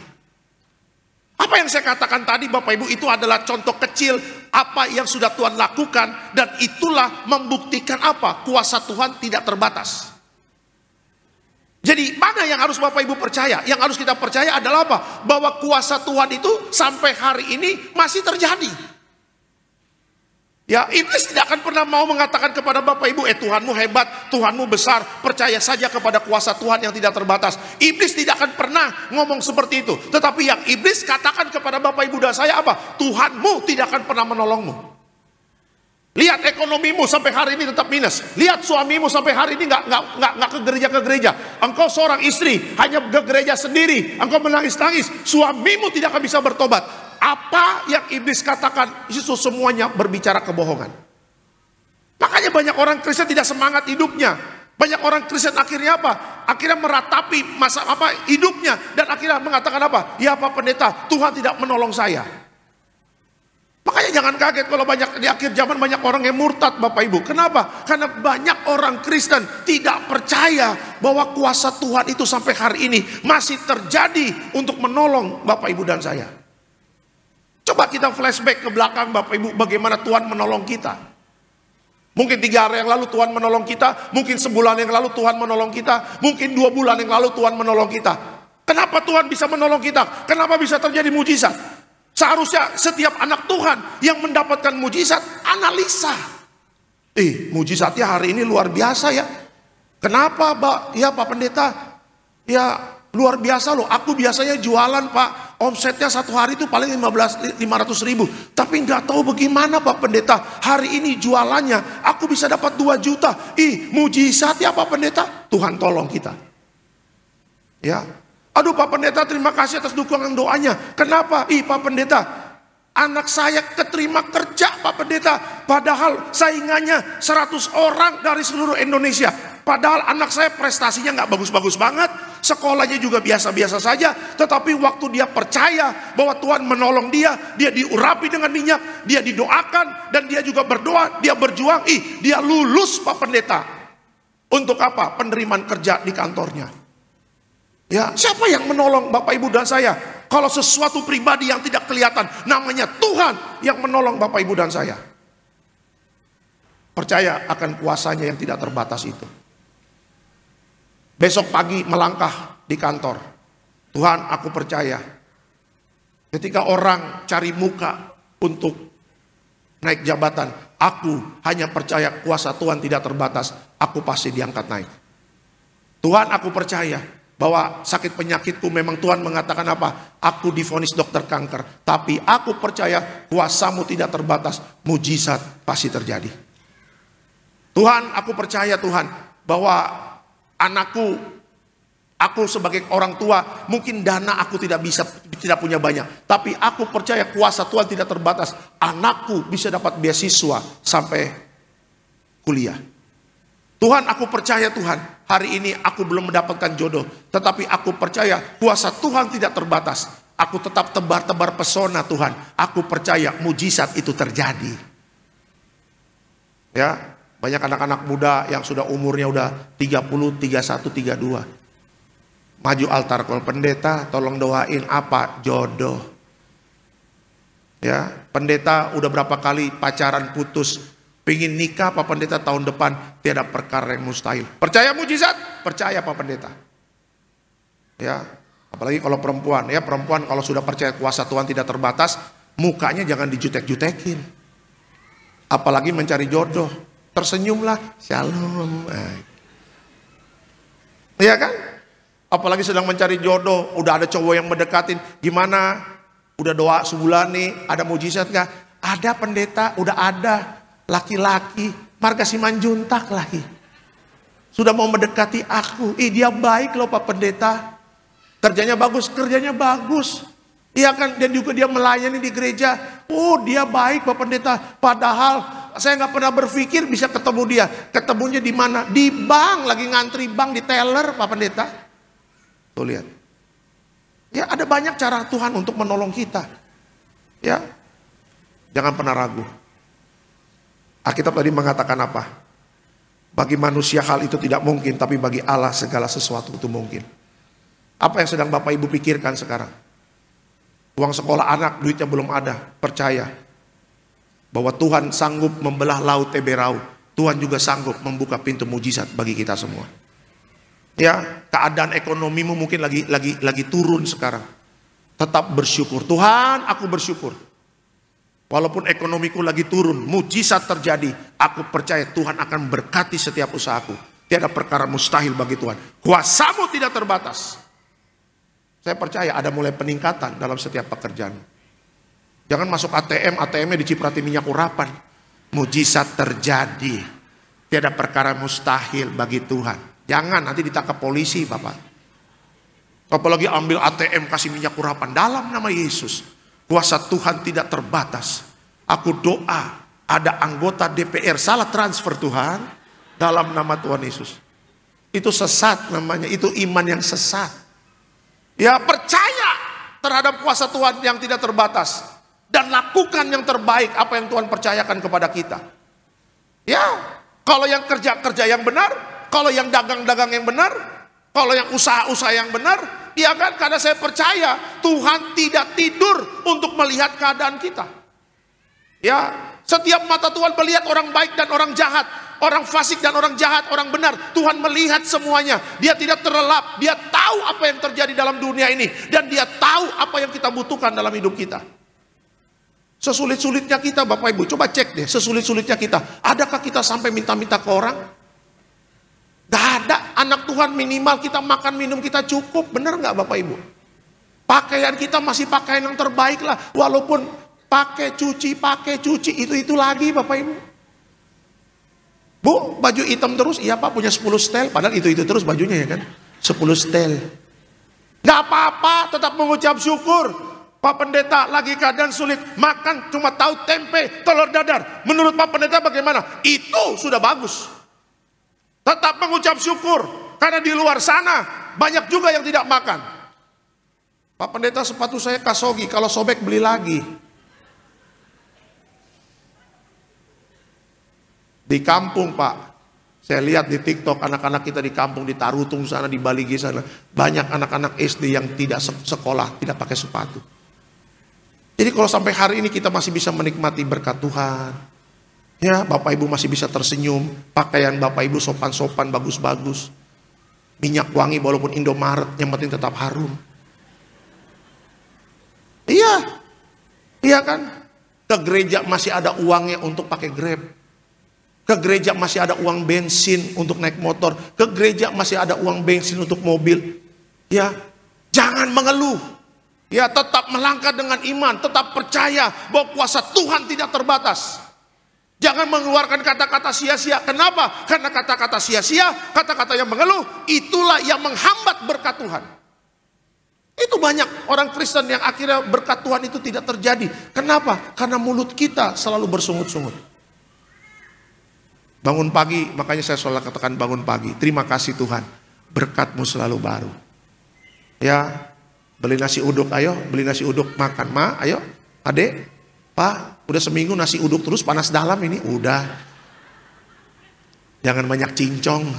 Apa yang saya katakan tadi Bapak Ibu, itu adalah contoh kecil apa yang sudah Tuhan lakukan, dan itulah membuktikan apa? Kuasa Tuhan tidak terbatas. Jadi mana yang harus Bapak Ibu percaya? Yang harus kita percaya adalah apa? Bahwa kuasa Tuhan itu sampai hari ini masih terjadi. Ya, iblis tidak akan pernah mau mengatakan kepada Bapak Ibu, Tuhanmu hebat, Tuhanmu besar, percaya saja kepada kuasa Tuhan yang tidak terbatas. Iblis tidak akan pernah ngomong seperti itu. Tetapi yang iblis katakan kepada Bapak Ibu dan saya apa? Tuhanmu tidak akan pernah menolongmu. Lihat ekonomimu sampai hari ini tetap minus. Lihat suamimu sampai hari ini nggak ke gereja. Engkau seorang istri hanya ke gereja sendiri. Engkau menangis-nangis. Suamimu tidak akan bisa bertobat. Apa yang iblis katakan itu semuanya berbicara kebohongan. Makanya banyak orang Kristen tidak semangat hidupnya. Banyak orang Kristen akhirnya apa? Akhirnya meratapi masa hidupnya, dan akhirnya mengatakan apa? Ya Pak Pendeta, Tuhan tidak menolong saya. Makanya jangan kaget kalau di akhir zaman banyak orang yang murtad Bapak Ibu. Kenapa? Karena banyak orang Kristen tidak percaya bahwa kuasa Tuhan itu sampai hari ini masih terjadi untuk menolong Bapak Ibu dan saya. Coba kita flashback ke belakang Bapak Ibu, bagaimana Tuhan menolong kita. Mungkin 3 hari yang lalu Tuhan menolong kita, mungkin sebulan yang lalu Tuhan menolong kita, mungkin 2 bulan yang lalu Tuhan menolong kita. Kenapa Tuhan bisa menolong kita? Kenapa bisa terjadi mujizat? Seharusnya setiap anak Tuhan yang mendapatkan mujizat analisa. Mujizatnya hari ini luar biasa ya. Kenapa Pak? Ya Pak Pendeta, ya luar biasa loh. Aku biasanya jualan Pak, omsetnya 1 hari itu paling 500.000. Tapi nggak tahu bagaimana Pak Pendeta, hari ini jualannya aku bisa dapat 2 juta. Mujizat ya Pak Pendeta. Tuhan tolong kita. Ya. Aduh Pak Pendeta, terima kasih atas dukungan doanya. Kenapa? Pak Pendeta, anak saya keterima kerja Pak Pendeta. Padahal saingannya 100 orang dari seluruh Indonesia. Padahal anak saya prestasinya nggak bagus-bagus banget. Sekolahnya juga biasa-biasa saja. Tetapi waktu dia percaya bahwa Tuhan menolong dia diurapi dengan minyak, dia didoakan, dan dia juga berdoa, dia berjuang. Dia lulus Pak Pendeta. Untuk apa? Penerimaan kerja di kantornya. Ya, siapa yang menolong Bapak Ibu dan saya? Kalau sesuatu pribadi yang tidak kelihatan, namanya Tuhan yang menolong Bapak Ibu dan saya. Percaya akan kuasanya yang tidak terbatas itu. Besok pagi melangkah di kantor. Tuhan, aku percaya. Ketika orang cari muka untuk naik jabatan, aku hanya percaya kuasa Tuhan tidak terbatas. Aku pasti diangkat naik. Tuhan, aku percaya bahwa sakit penyakitku memang Tuhan mengatakan apa? Aku divonis dokter kanker. Tapi aku percaya kuasamu tidak terbatas. Mujizat pasti terjadi. Tuhan, aku percaya Tuhan bahwa anakku, aku sebagai orang tua, mungkin dana aku tidak punya banyak. Tapi aku percaya kuasa Tuhan tidak terbatas. Anakku bisa dapat beasiswa sampai kuliah. Tuhan, aku percaya Tuhan, hari ini aku belum mendapatkan jodoh. Tetapi aku percaya kuasa Tuhan tidak terbatas. Aku tetap tebar-tebar pesona Tuhan. Aku percaya mujizat itu terjadi. Ya, banyak anak-anak muda yang sudah umurnya udah 30, 31, 32. Maju altar, kalau pendeta tolong doain apa? Jodoh. Ya, pendeta udah berapa kali pacaran putus, pingin nikah Pak Pendeta tahun depan, tiada perkara yang mustahil. Percaya mujizat? Percaya Pak Pendeta. Ya, apalagi kalau perempuan, ya perempuan kalau sudah percaya kuasa Tuhan tidak terbatas, mukanya jangan dijutek-jutekin. Apalagi mencari jodoh, tersenyumlah, shalom. Iya kan? Apalagi sedang mencari jodoh, udah ada cowok yang mendekatin, gimana? Udah doa sebulan nih, ada mujizat gak? Ada pendeta, udah ada laki-laki, marga Simanjuntak lagi. Sudah mau mendekati aku, dia baik loh Pak Pendeta. Kerjanya bagus. Iya kan, dan juga dia melayani di gereja. Oh, dia baik Pak Pendeta. Padahal saya nggak pernah berpikir bisa ketemu dia. Ketemunya di mana? Di bank, lagi ngantri bank di teller Pak Pendeta. Tuh lihat. Ya, ada banyak cara Tuhan untuk menolong kita. Ya, jangan pernah ragu. Alkitab tadi mengatakan apa? Bagi manusia hal itu tidak mungkin, tapi bagi Allah segala sesuatu itu mungkin. Apa yang sedang Bapak Ibu pikirkan sekarang? Uang sekolah anak, duitnya belum ada. Percaya bahwa Tuhan sanggup membelah laut Teberau. Tuhan juga sanggup membuka pintu mujizat bagi kita semua. Ya, keadaan ekonomimu mungkin lagi turun sekarang. Tetap bersyukur. Tuhan, aku bersyukur. Walaupun ekonomiku lagi turun, mujizat terjadi. Aku percaya Tuhan akan berkati setiap usahaku. Tiada perkara mustahil bagi Tuhan. Kuasamu tidak terbatas. Saya percaya ada mulai peningkatan dalam setiap pekerjaan. Jangan masuk ATM-nya diciprati minyak urapan. Mujizat terjadi. Tiada perkara mustahil bagi Tuhan. Jangan nanti ditangkap polisi Bapak. Apalagi ambil ATM kasih minyak urapan. Dalam nama Yesus, kuasa Tuhan tidak terbatas. Aku doa ada anggota DPR salah transfer Tuhan. Dalam nama Tuhan Yesus. Itu sesat namanya. Itu iman yang sesat. Ya, percaya terhadap kuasa Tuhan yang tidak terbatas. Dan lakukan yang terbaik apa yang Tuhan percayakan kepada kita. Ya, kalau yang kerja yang benar. Kalau yang dagang yang benar. Kalau yang usaha yang benar. Ya kan, karena saya percaya Tuhan tidak tidur untuk melihat keadaan kita. Ya, setiap mata Tuhan melihat orang baik dan orang jahat. Orang fasik dan orang jahat, orang benar. Tuhan melihat semuanya. Dia tidak terlelap. Dia tahu apa yang terjadi dalam dunia ini. Dan dia tahu apa yang kita butuhkan dalam hidup kita. Sesulit-sulitnya kita Bapak Ibu, coba cek deh. Sesulit-sulitnya kita, adakah kita sampai minta-minta ke orang? Gak ada. Anak Tuhan minimal kita makan minum kita cukup. Benar gak Bapak Ibu? Pakaian kita masih pakaian yang terbaik lah. Walaupun pakai cuci itu lagi Bapak Ibu. Bu, baju hitam terus, iya Pak punya 10 setel. Padahal itu terus bajunya ya kan, 10 setel. Gak apa-apa, tetap mengucap syukur. Pak Pendeta lagi keadaan sulit, makan cuma tahu tempe, telur dadar. Menurut Pak Pendeta bagaimana? Itu sudah bagus. Tetap mengucap syukur, karena di luar sana banyak juga yang tidak makan. Pak Pendeta sepatu saya Kasogi, kalau sobek beli lagi. Di kampung Pak, saya lihat di TikTok anak-anak kita di kampung, di Tarutung sana, di Baligi sana, banyak anak-anak SD yang tidak sekolah, tidak pakai sepatu. Jadi kalau sampai hari ini kita masih bisa menikmati berkat Tuhan, ya Bapak Ibu masih bisa tersenyum, pakaian Bapak Ibu sopan-sopan, bagus-bagus, minyak wangi walaupun Indomaret, yang penting tetap harum. Iya kan? Ke gereja masih ada uangnya untuk pakai Grab. Ke gereja masih ada uang bensin untuk naik motor. Ke gereja masih ada uang bensin untuk mobil. Ya, jangan mengeluh. Ya, tetap melangkah dengan iman. Tetap percaya bahwa kuasa Tuhan tidak terbatas. Jangan mengeluarkan kata-kata sia-sia. Kenapa? Karena kata-kata sia-sia, kata-kata yang mengeluh, itulah yang menghambat berkat Tuhan. Itu banyak orang Kristen yang akhirnya berkat Tuhan itu tidak terjadi. Kenapa? Karena mulut kita selalu bersungut-sungut. Bangun pagi, makanya saya selalu katakan bangun pagi. Terima kasih Tuhan, berkat-Mu selalu baru. Ya, beli nasi uduk, ayo beli nasi uduk makan. Ma, ayo adek, Pak, udah seminggu nasi uduk terus, panas dalam ini. Udah, jangan banyak cincong.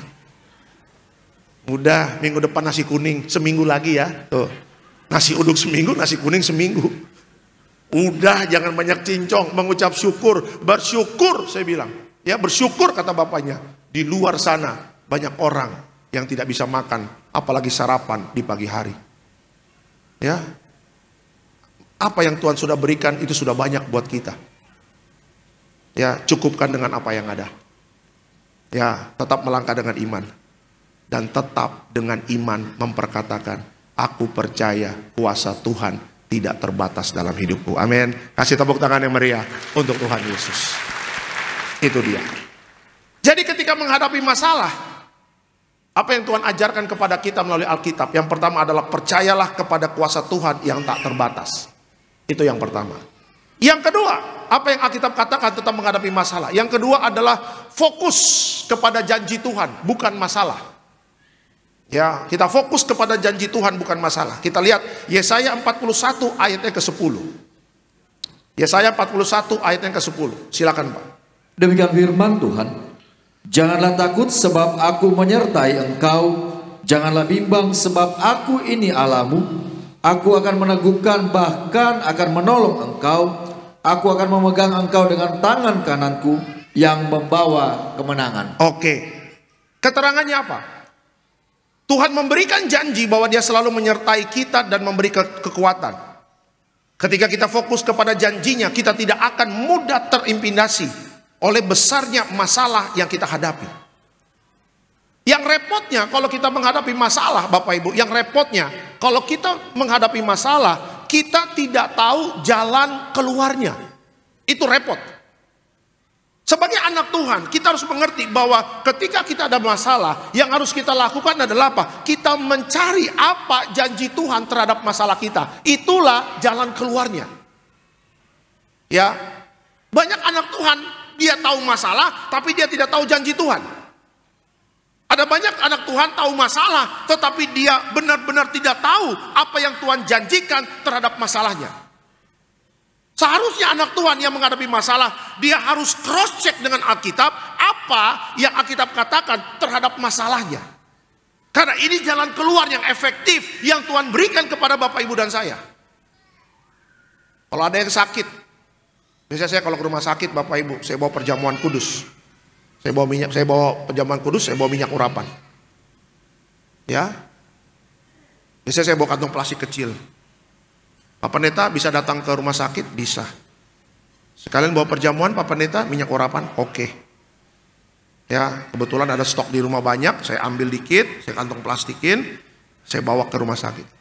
Udah, minggu depan nasi kuning, seminggu lagi ya. Tuh, nasi uduk seminggu, nasi kuning seminggu. Udah, jangan banyak cincong, mengucap syukur, bersyukur saya bilang. Ya, bersyukur kata bapaknya. Di luar sana banyak orang yang tidak bisa makan, apalagi sarapan di pagi hari. Ya, apa yang Tuhan sudah berikan itu sudah banyak buat kita. Ya, cukupkan dengan apa yang ada. Ya, tetap melangkah dengan iman. Dan tetap dengan iman memperkatakan, aku percaya kuasa Tuhan tidak terbatas dalam hidupku. Amin. Kasih tepuk tangan yang meriah untuk Tuhan Yesus. Itu dia. Jadi ketika menghadapi masalah, apa yang Tuhan ajarkan kepada kita melalui Alkitab? Yang pertama adalah percayalah kepada kuasa Tuhan yang tak terbatas. Itu yang pertama. Yang kedua, apa yang Alkitab katakan tentang menghadapi masalah? Yang kedua adalah fokus kepada janji Tuhan, bukan masalah. Ya, kita fokus kepada janji Tuhan, bukan masalah. Kita lihat Yesaya 41 ayatnya ke-10. Yesaya 41 ayatnya ke-10. Silakan Pak. Demikian firman Tuhan. Janganlah takut sebab aku menyertai engkau. Janganlah bimbang sebab aku ini Allahmu. Aku akan meneguhkan, bahkan akan menolong engkau. Aku akan memegang engkau dengan tangan kananku yang membawa kemenangan. Oke. Keterangannya apa? Tuhan memberikan janji bahwa Dia selalu menyertai kita dan memberi kekuatan. Ketika kita fokus kepada janjinya, kita tidak akan mudah terintimidasi oleh besarnya masalah yang kita hadapi. Yang repotnya kalau kita menghadapi masalah, Bapak Ibu, yang repotnya kalau kita menghadapi masalah, kita tidak tahu jalan keluarnya. Itu repot. Sebagai anak Tuhan, kita harus mengerti bahwa ketika kita ada masalah, yang harus kita lakukan adalah apa? Kita mencari apa janji Tuhan terhadap masalah kita. Itulah jalan keluarnya. Ya, banyak anak Tuhan, dia tahu masalah, tapi dia tidak tahu janji Tuhan. Ada banyak anak Tuhan tahu masalah, tetapi dia benar-benar tidak tahu apa yang Tuhan janjikan terhadap masalahnya. Seharusnya anak Tuhan yang menghadapi masalah, dia harus cross check dengan Alkitab, apa yang Alkitab katakan terhadap masalahnya. Karena ini jalan keluar yang efektif yang Tuhan berikan kepada Bapak, Ibu, dan saya. Kalau ada yang sakit, biasanya saya kalau ke rumah sakit, Bapak Ibu, saya bawa perjamuan kudus. Saya bawa minyak, saya bawa perjamuan kudus, saya bawa minyak urapan. Ya. Biasanya saya bawa kantong plastik kecil. Pak Pendeta bisa datang ke rumah sakit? Bisa. Sekalian bawa perjamuan, Pak Pendeta, minyak urapan? Oke. Ya, kebetulan ada stok di rumah banyak, saya ambil dikit, saya kantong plastikin, saya bawa ke rumah sakit.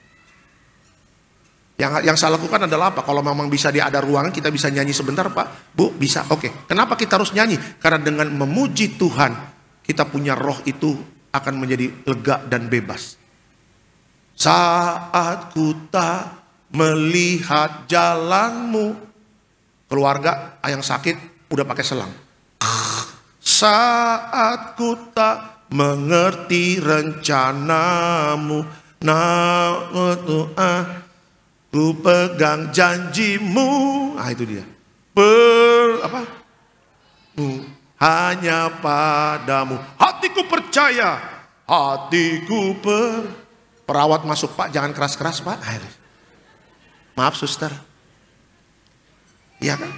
Yang saya lakukan adalah apa? Kalau memang bisa dia ada ruangan, kita bisa nyanyi sebentar, Pak, Bu, bisa. Oke. Kenapa kita harus nyanyi? Karena dengan memuji Tuhan, kita punya roh itu akan menjadi lega dan bebas. Saat ku tak melihat jalanmu, keluarga yang sakit udah pakai selang. Saat ku tak mengerti rencanamu, ku pegang janjimu. Ah, itu dia. Hanya padamu hatiku percaya, hatiku perawat masuk, Pak, jangan keras-keras, Pak. Maaf, suster. Ya kan?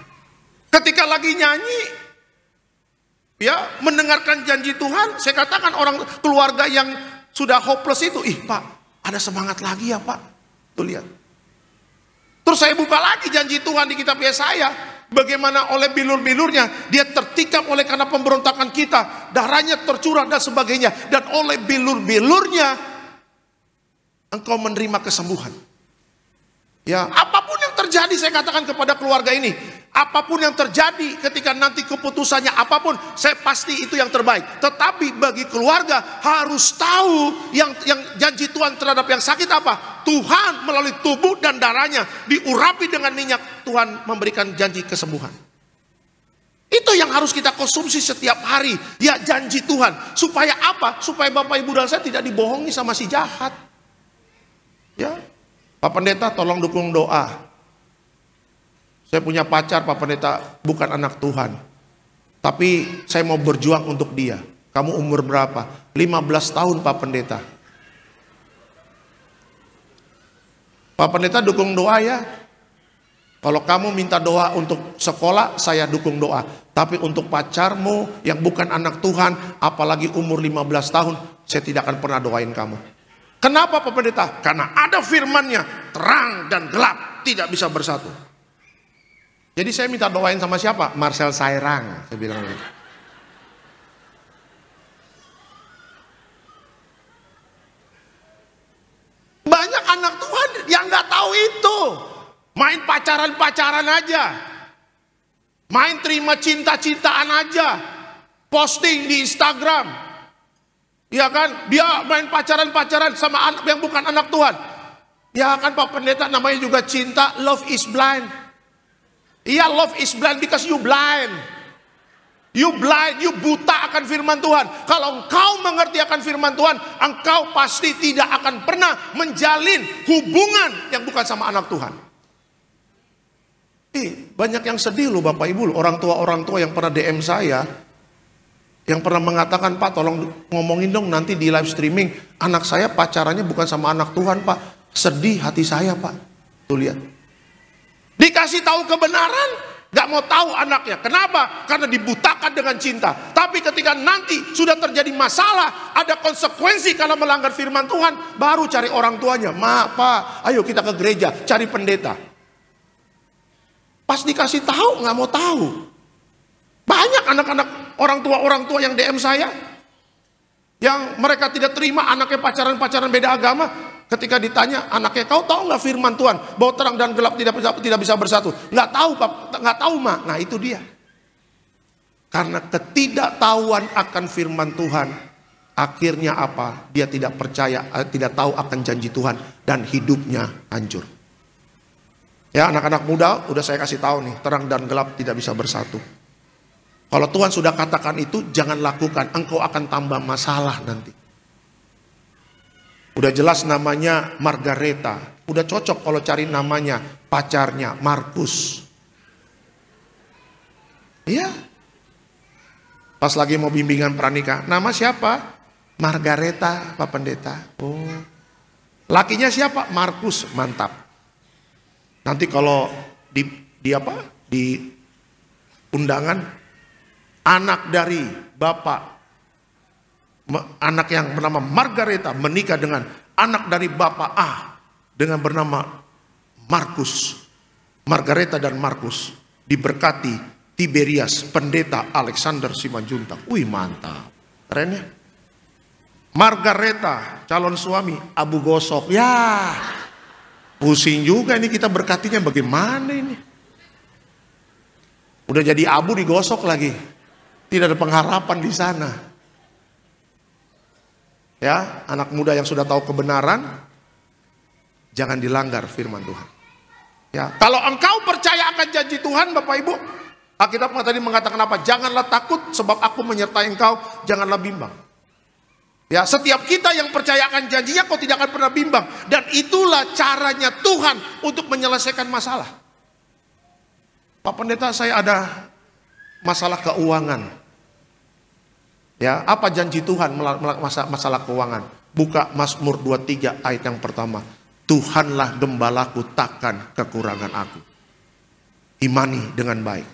Ketika lagi nyanyi, ya, mendengarkan janji Tuhan, saya katakan orang keluarga yang sudah hopeless itu, Pak, ada semangat lagi ya, Pak. Tuh lihat. Terus saya buka lagi janji Tuhan di kitab Yesaya, bagaimana oleh bilur-bilurnya dia tertikam oleh karena pemberontakan kita, darahnya tercurah dan sebagainya, dan oleh bilur-bilurnya engkau menerima kesembuhan. Ya, apapun yang terjadi, saya katakan kepada keluarga ini, apapun yang terjadi, ketika nanti keputusannya apapun, saya pasti itu yang terbaik. Tetapi bagi keluarga harus tahu yang janji Tuhan terhadap yang sakit apa? Tuhan melalui tubuh dan darahnya diurapi dengan minyak, Tuhan memberikan janji kesembuhan. Itu yang harus kita konsumsi setiap hari. Ya, janji Tuhan. Supaya apa? Supaya Bapak Ibu dan saya tidak dibohongi sama si jahat. Ya, Pak Pendeta tolong dukung doa. Saya punya pacar Pak Pendeta, bukan anak Tuhan. Tapi saya mau berjuang untuk dia. Kamu umur berapa? 15 tahun Pak Pendeta. Pak Pendeta dukung doa ya. Kalau kamu minta doa untuk sekolah, saya dukung doa. Tapi untuk pacarmu yang bukan anak Tuhan, apalagi umur 15 tahun, saya tidak akan pernah doain kamu. Kenapa Pak Pendeta? Karena ada firman-Nya, terang dan gelap tidak bisa bersatu. Jadi saya minta doain sama siapa? Marcel Sairang, saya bilang gitu. Banyak anak Tuhan yang nggak tahu itu. Main pacaran-pacaran aja. Main terima cinta-cintaan aja. Posting di Instagram. Ya kan? Dia main pacaran-pacaran sama anak yang bukan anak Tuhan. Ya kan Pak Pendeta, namanya juga cinta. Love is blind. Iya, love is blind because you blind. You blind, you buta akan firman Tuhan. Kalau engkau mengerti akan firman Tuhan, engkau pasti tidak akan pernah menjalin hubungan yang bukan sama anak Tuhan. Banyak yang sedih loh Bapak Ibu, orang tua yang pernah DM saya, yang pernah mengatakan, Pak tolong ngomongin dong nanti di live streaming, anak saya pacarannya bukan sama anak Tuhan Pak. Sedih hati saya Pak. Tuh lihat. Dikasih tahu kebenaran, gak mau tahu anaknya. Kenapa? Karena dibutakan dengan cinta. Tapi ketika nanti sudah terjadi masalah, ada konsekuensi karena melanggar firman Tuhan, baru cari orang tuanya. Ma, Pak, ayo kita ke gereja, cari pendeta. Pas dikasih tahu, gak mau tahu. Banyak anak-anak orang tua yang DM saya, yang mereka tidak terima anaknya pacaran beda agama. Ketika ditanya anaknya, kau tahu nggak firman Tuhan bahwa terang dan gelap tidak bisa bersatu? Nggak tahu Pak, nggak tahu Ma. Nah itu dia. Karena ketidaktahuan akan firman Tuhan, akhirnya apa? Dia tidak percaya, tidak tahu akan janji Tuhan dan hidupnya hancur. Ya anak-anak muda, udah saya kasih tahu nih, terang dan gelap tidak bisa bersatu. Kalau Tuhan sudah katakan itu, jangan lakukan. Engkau akan tambah masalah nanti. Udah jelas namanya Margareta. Udah cocok kalau cari namanya pacarnya Markus. Iya. Pas lagi mau bimbingan pranikah, nama siapa? Margareta, Pak Pendeta. Oh. Lakinya siapa? Markus, mantap. Nanti kalau di undangan, anak dari bapak, anak yang bernama Margareta menikah dengan anak dari bapak A dengan bernama Markus. Margareta dan Markus diberkati Tiberias pendeta Alexander Simanjuntak. Wih mantap, keren ya. Margareta calon suami Abu Gosok. Ya pusing juga ini kita berkatinya bagaimana ini. Udah jadi abu digosok lagi. Tidak ada pengharapan di sana. Ya, anak muda yang sudah tahu kebenaran, jangan dilanggar firman Tuhan. Ya, kalau engkau percaya akan janji Tuhan, Bapak Ibu, Alkitab tadi mengatakan apa? Janganlah takut sebab aku menyertai engkau, janganlah bimbang. Ya, setiap kita yang percaya akan janjinya, kau tidak akan pernah bimbang. Dan itulah caranya Tuhan untuk menyelesaikan masalah. Pak Pendeta, saya ada masalah keuangan. Ya, apa janji Tuhan masalah keuangan? Buka Mazmur 23 ayat yang pertama. Tuhanlah gembalaku, takkan kekurangan aku. Imani dengan baik.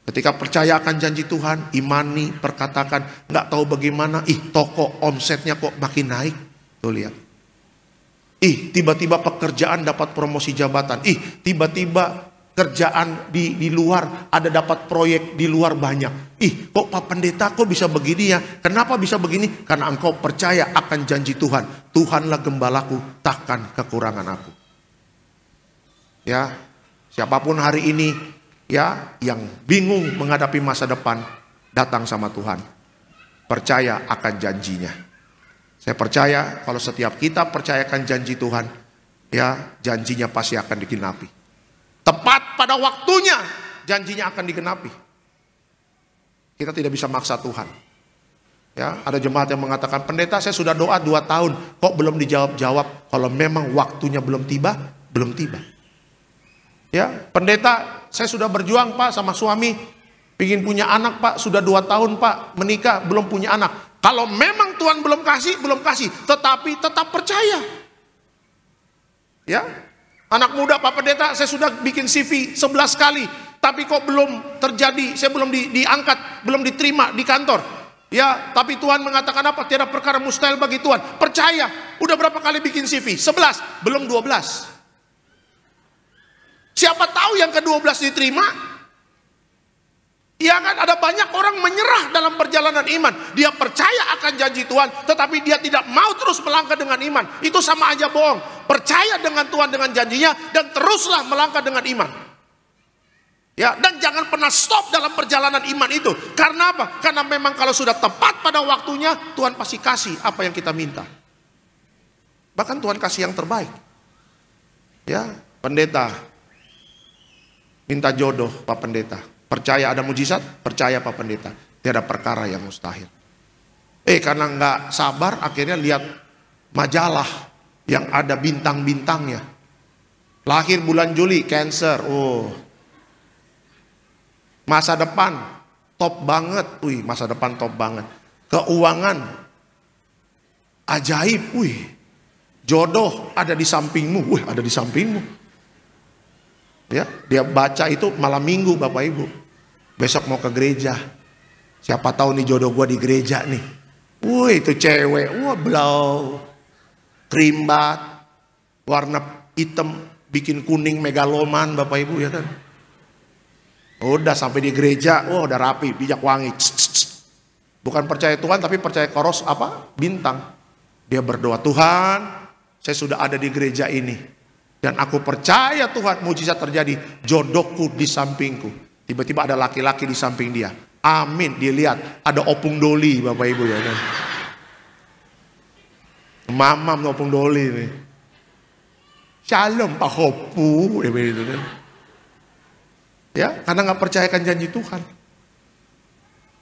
Ketika percaya akan janji Tuhan, imani, perkatakan, nggak tahu bagaimana, toko omsetnya kok makin naik. Tuh lihat. Tiba-tiba pekerjaan dapat promosi jabatan. Tiba-tiba kerjaan di luar, ada dapat proyek di luar banyak. Kok Pak Pendeta kok bisa begini ya? Kenapa bisa begini? Karena engkau percaya akan janji Tuhan. Tuhanlah gembalaku, takkan kekurangan aku. Ya, siapapun hari ini ya, yang bingung menghadapi masa depan, datang sama Tuhan. Percaya akan janjinya. Saya percaya kalau setiap kita percayakan janji Tuhan, ya, janjinya pasti akan digenapi. Tepat pada waktunya janjinya akan digenapi. Kita tidak bisa maksa Tuhan. Ya, ada jemaat yang mengatakan, pendeta saya sudah doa 2 tahun, kok belum dijawab-jawab. Kalau memang waktunya belum tiba, belum tiba. Ya, pendeta saya sudah berjuang Pak sama suami, ingin punya anak Pak, sudah 2 tahun Pak menikah, belum punya anak. Kalau memang Tuhan belum kasih, tetapi tetap percaya. Ya, anak muda Pak Pendeta, saya sudah bikin CV 11 kali, tapi kok belum terjadi, saya belum diangkat, belum diterima di kantor. Ya, tapi Tuhan mengatakan apa? Tiada perkara mustahil bagi Tuhan. Percaya. Udah berapa kali bikin CV? 11, belum 12. Siapa tahu yang ke-12 diterima? Ya kan, ada banyak orang menyerah dalam perjalanan iman. Dia percaya akan janji Tuhan, tetapi dia tidak mau terus melangkah dengan iman. Itu sama aja bohong. Percaya dengan Tuhan, dengan janjinya, dan teruslah melangkah dengan iman. Ya, dan jangan pernah stop dalam perjalanan iman itu. Karena apa? Karena memang kalau sudah tepat pada waktunya, Tuhan pasti kasih apa yang kita minta. Bahkan Tuhan kasih yang terbaik. Ya, pendeta minta jodoh Pak Pendeta. Percaya ada mujizat? Percaya Pak Pendeta. Tiada perkara yang mustahil. Karena nggak sabar, akhirnya lihat majalah yang ada bintang-bintangnya. Lahir bulan Juli, Cancer. Masa depan top banget, masa depan top banget. Keuangan ajaib, jodoh ada di sampingmu, ada di sampingmu. Ya, dia baca itu malam minggu Bapak Ibu. Besok mau ke gereja. Siapa tahu nih jodoh gua di gereja nih. Itu cewek, blau, krimbat, warna hitam, bikin kuning megaloman Bapak Ibu, ya kan. Udah sampai di gereja, udah rapi, bijak wangi. Bukan percaya Tuhan, tapi percaya koros bintang. Dia berdoa, Tuhan, saya sudah ada di gereja ini, dan aku percaya Tuhan, mujizat terjadi. Jodohku di sampingku. Tiba-tiba ada laki-laki di samping dia. Amin. Dia lihat ada opung doli Bapak Ibu, ya kan. Mamam opung doli nih. Shalom Pak Hopu, gitu kan. Ya, karena nggak percayakan janji Tuhan.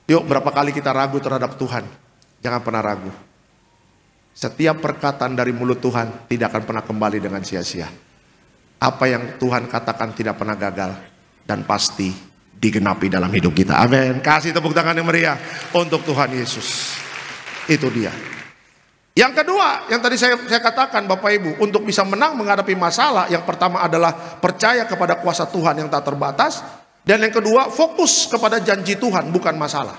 Yuk, berapa kali kita ragu terhadap Tuhan? Jangan pernah ragu. Setiap perkataan dari mulut Tuhan tidak akan pernah kembali dengan sia-sia. Apa yang Tuhan katakan tidak pernah gagal, dan pasti digenapi dalam hidup kita. Amin. Kasih tepuk tangan yang meriah untuk Tuhan Yesus. Itu dia. Yang kedua, yang tadi saya katakan Bapak Ibu, untuk bisa menang menghadapi masalah, yang pertama adalah percaya kepada kuasa Tuhan yang tak terbatas. Dan yang kedua, fokus kepada janji Tuhan, bukan masalah.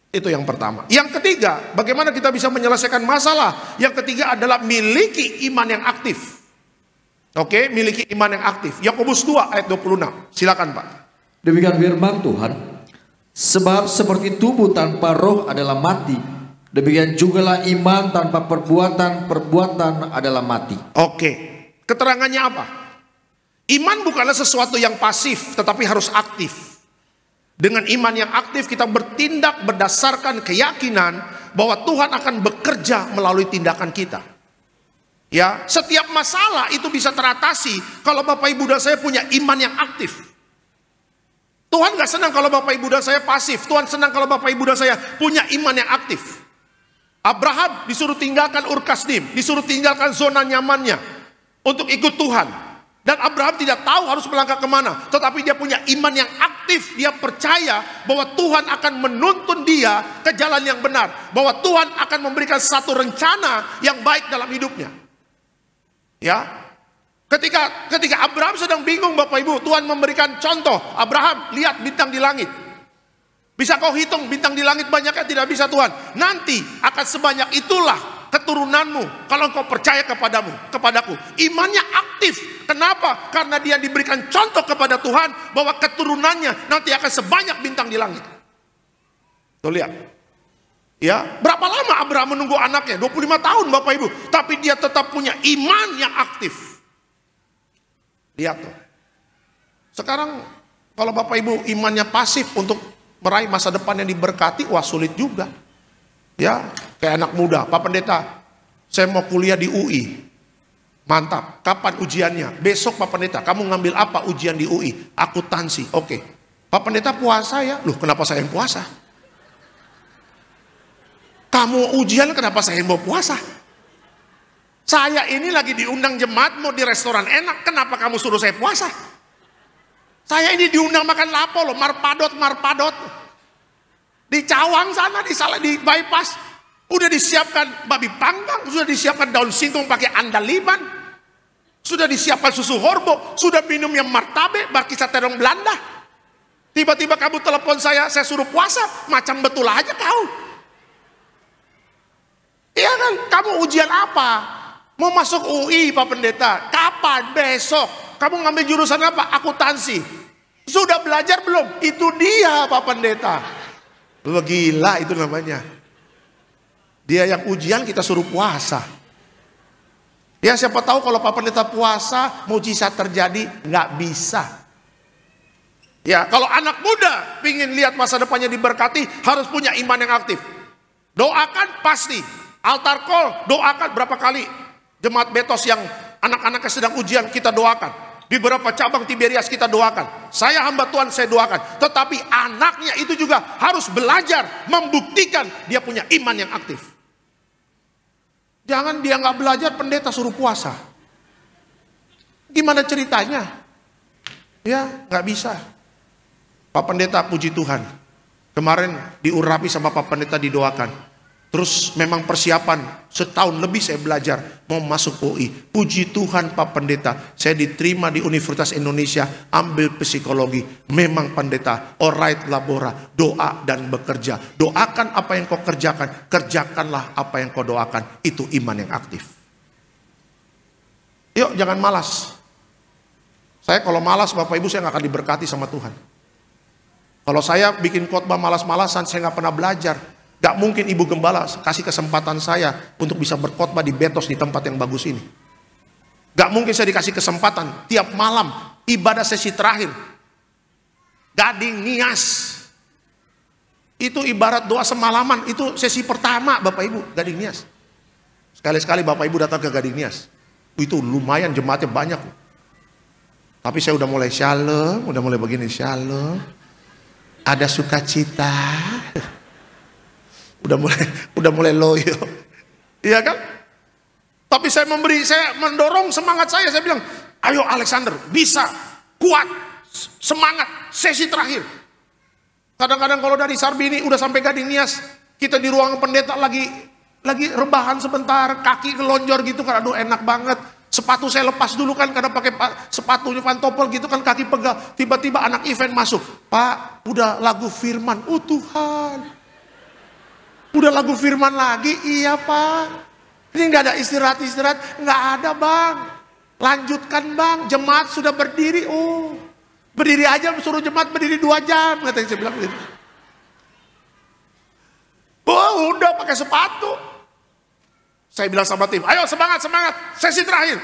Itu yang pertama. Yang ketiga, bagaimana kita bisa menyelesaikan masalah? Yang ketiga adalah miliki iman yang aktif. Oke, miliki iman yang aktif. Yakobus 2 ayat 26. Silakan Pak. Demikian firman Tuhan. Sebab seperti tubuh tanpa roh adalah mati, demikian jugalah iman tanpa perbuatan adalah mati. Oke, keterangannya apa? Iman bukanlah sesuatu yang pasif, tetapi harus aktif. Dengan iman yang aktif kita bertindak berdasarkan keyakinan bahwa Tuhan akan bekerja melalui tindakan kita. Ya, setiap masalah itu bisa teratasi kalau Bapak Ibu dan saya punya iman yang aktif. Tuhan gak senang kalau Bapak Ibu dan saya pasif. Tuhan senang kalau Bapak Ibu dan saya punya iman yang aktif. Abraham disuruh tinggalkan Ur Kasdim, disuruh tinggalkan zona nyamannya untuk ikut Tuhan. Dan Abraham tidak tahu harus melangkah kemana, tetapi dia punya iman yang aktif. Dia percaya bahwa Tuhan akan menuntun dia ke jalan yang benar, bahwa Tuhan akan memberikan satu rencana yang baik dalam hidupnya. Ya, ketika Abraham sedang bingung Bapak Ibu, Tuhan memberikan contoh. Abraham, lihat bintang di langit. Bisa kau hitung bintang di langit banyaknya? Tidak bisa Tuhan. Nanti akan sebanyak itulah keturunanmu kalau kau percaya kepadaku. Imannya aktif. Kenapa? Karena dia diberikan contoh kepada Tuhan bahwa keturunannya nanti akan sebanyak bintang di langit. Tuh lihat. Ya, berapa lama Abraham menunggu anaknya? 25 tahun Bapak Ibu. Tapi dia tetap punya iman yang aktif. Lihat tuh. Sekarang Kalau Bapak Ibu imannya pasif untuk meraih masa depan yang diberkati, wah sulit juga. Ya, kayak anak muda, Pak Pendeta, saya mau kuliah di UI. Mantap, kapan ujiannya? Besok Pak Pendeta, kamu ngambil apa ujian di UI? Akuntansi, oke. Pak Pendeta puasa ya? Loh, kenapa saya yang puasa? Kamu ujian, kenapa saya yang mau puasa? Saya ini lagi diundang jemaat mau di restoran enak, kenapa kamu suruh saya puasa? Saya ini diundang makan lapo loh, marpadot. Di Cawang sana, di bypass, udah disiapkan babi panggang, sudah disiapkan daun singkong pakai andaliman, sudah disiapkan susu horbo, sudah minum yang martabe, barkisah terong Belanda. Tiba-tiba kamu telepon saya suruh puasa, macam betul aja kau. Iya kan, kamu ujian apa? Mau masuk UI Pak Pendeta, kapan? Besok. Kamu ngambil jurusan apa? Akuntansi. Sudah belajar belum? Itu dia Pak Pendeta. Gila itu namanya. Dia yang ujian kita suruh puasa. Ya siapa tahu kalau Pak Pendeta puasa mujizat terjadi, nggak bisa. Ya kalau anak muda pingin lihat masa depannya diberkati harus punya iman yang aktif. Doakan pasti. Altar call doakan berapa kali. Jemaat Betos yang anak-anaknya sedang ujian kita doakan. Di beberapa cabang Tiberias kita doakan. Saya hamba Tuhan saya doakan. Tetapi anaknya itu juga harus belajar membuktikan dia punya iman yang aktif. Jangan dia nggak belajar pendeta suruh puasa. Gimana ceritanya? Ya nggak bisa. Pak Pendeta puji Tuhan. Kemarin diurapi sama Pak Pendeta didoakan. Terus memang persiapan setahun lebih saya belajar mau masuk UI. Puji Tuhan Pak Pendeta, saya diterima di Universitas Indonesia ambil psikologi. Memang Pendeta, alright labora, doa dan bekerja. Doakan apa yang kau kerjakan, kerjakanlah apa yang kau doakan. Itu iman yang aktif. Yuk jangan malas. Saya kalau malas Bapak Ibu saya nggak akan diberkati sama Tuhan. Kalau saya bikin khotbah malas-malasan saya nggak pernah belajar. Gak mungkin Ibu Gembala kasih kesempatan saya untuk bisa berkhotbah di Betos di tempat yang bagus ini. Gak mungkin saya dikasih kesempatan tiap malam ibadah sesi terakhir. Gading Nias. Itu ibarat doa semalaman, itu sesi pertama Bapak Ibu, Gading Nias. Sekali-sekali Bapak Ibu datang ke Gading Nias. Itu lumayan jemaatnya banyak. Tapi saya udah mulai shalom, udah mulai begini shalom. Ada sukacita. Udah mulai loyo. Iya kan? Tapi saya mendorong semangat saya bilang, ayo Alexander, bisa, kuat, semangat, sesi terakhir. Kadang-kadang kalau dari Sarbini udah sampai Gading Nias, kita di ruang pendeta lagi rebahan sebentar, kaki kelonjor gitu kan, aduh enak banget. Sepatu saya lepas dulu kan karena pakai sepatunya pantopel gitu kan, kaki pegal. Tiba-tiba anak event masuk, Pak, udah lagu firman, oh Tuhan. Udah lagu firman lagi, iya Pak. Ini nggak ada istirahat, nggak ada Bang. Lanjutkan Bang, jemaat sudah berdiri. Oh, berdiri aja suruh jemaat berdiri 2 jam, katanya saya bilang gitu. Oh, udah pakai sepatu. Saya bilang sama tim, ayo semangat, sesi terakhir.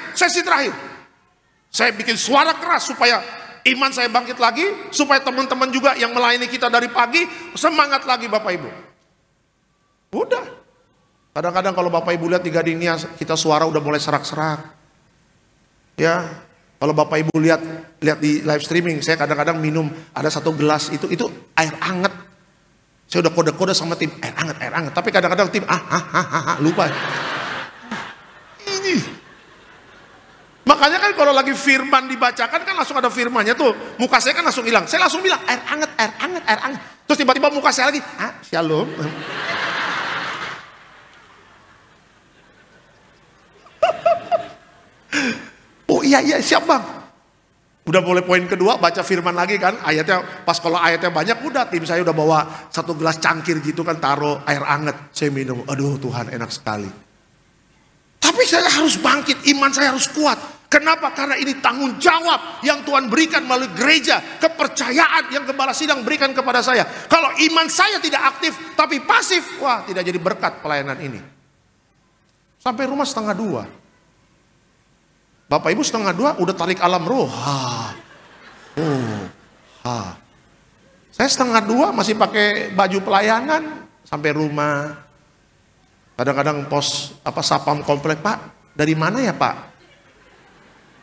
Saya bikin suara keras supaya iman saya bangkit lagi, supaya teman-teman juga yang melayani kita dari pagi semangat lagi Bapak Ibu. Udah. Kadang-kadang kalau Bapak Ibu lihat di Gading Nias, kita suara udah mulai serak-serak. Ya, kalau Bapak Ibu lihat di live streaming, saya kadang-kadang minum ada 1 gelas itu air hangat. Saya udah kode-kode sama tim, air hangat. Tapi kadang-kadang tim lupa. Ini. Makanya kan kalau lagi firman dibacakan kan langsung ada firmannya tuh. Muka saya kan langsung hilang. Saya langsung bilang air hangat. Terus tiba-tiba muka saya lagi, shalom. Oh iya siap Bang. Udah mulai poin kedua baca firman lagi kan, ayatnya pas kalau ayatnya banyak udah tim saya udah bawa 1 gelas cangkir gitu kan, taruh air hangat, saya minum, aduh Tuhan enak sekali. Tapi saya harus bangkit, iman saya harus kuat. Kenapa? Karena ini tanggung jawab yang Tuhan berikan melalui gereja, kepercayaan yang Gembala Sidang berikan kepada saya. Kalau iman saya tidak aktif tapi pasif, wah tidak jadi berkat pelayanan ini. Sampai rumah 1:30. Bapak Ibu 1:30 udah tarik alam roh. Saya 1:30 masih pakai baju pelayanan sampai rumah. Kadang-kadang pos sapam komplek, Pak, dari mana ya Pak?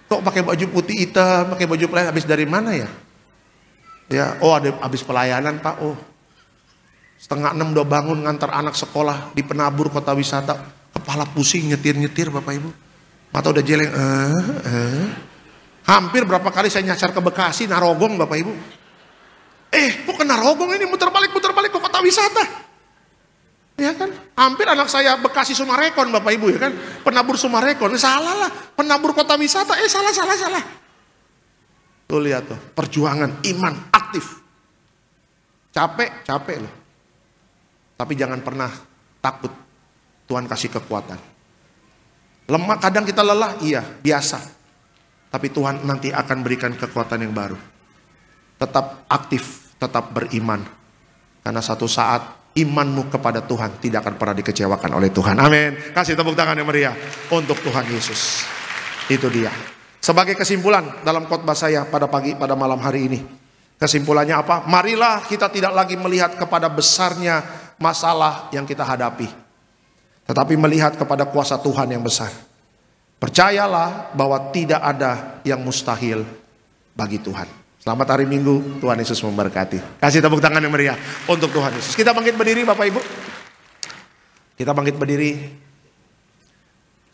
Kok pakai baju putih hitam, pakai baju pelayanan, habis dari mana ya? Ya, ada habis pelayanan Pak. 5:30 udah bangun ngantar anak sekolah di Penabur Kota Wisata. Kepala pusing nyetir Bapak Ibu. Mata udah jeleng. Hampir berapa kali saya nyasar ke Bekasi, Narogong Bapak Ibu. Kok ke Narogong ini muter balik ke Kota Wisata. Ya kan? Hampir anak saya Bekasi Sumarekon Bapak Ibu ya kan. Penabur Sumarekon, salah lah. Penabur Kota Wisata, salah. Tuh lihat tuh, perjuangan iman aktif. Capek loh. Tapi jangan pernah takut. Tuhan kasih kekuatan. Lemah, kadang kita lelah, iya, biasa. Tapi Tuhan nanti akan berikan kekuatan yang baru. Tetap aktif, tetap beriman. Karena satu saat imanmu kepada Tuhan tidak akan pernah dikecewakan oleh Tuhan. Amin. Kasih tepuk tangan yang meriah untuk Tuhan Yesus. Itu dia. Sebagai kesimpulan dalam khotbah saya pada malam hari ini. Kesimpulannya apa? Marilah kita tidak lagi melihat kepada besarnya masalah yang kita hadapi. Tetapi melihat kepada kuasa Tuhan yang besar. Percayalah bahwa tidak ada yang mustahil bagi Tuhan. Selamat hari Minggu, Tuhan Yesus memberkati. Kasih tepuk tangan yang meriah untuk Tuhan Yesus. Kita bangkit berdiri Bapak Ibu. Kita bangkit berdiri.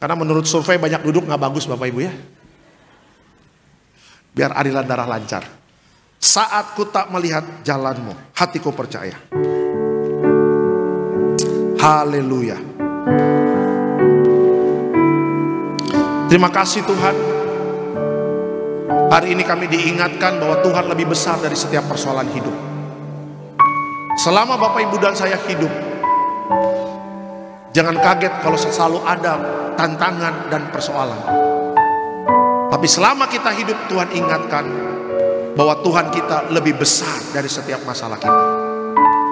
Karena menurut survei banyak duduk gak bagus Bapak Ibu ya. Biar aliran darah lancar. Saat ku tak melihat jalanmu, hatiku percaya. Haleluya. Terima kasih Tuhan. Hari ini kami diingatkan bahwa Tuhan lebih besar dari setiap persoalan hidup. Selama Bapak Ibu dan saya hidup, jangan kaget kalau selalu ada tantangan dan persoalan. Tapi selama kita hidup, Tuhan ingatkan bahwa Tuhan kita lebih besar dari setiap masalah kita.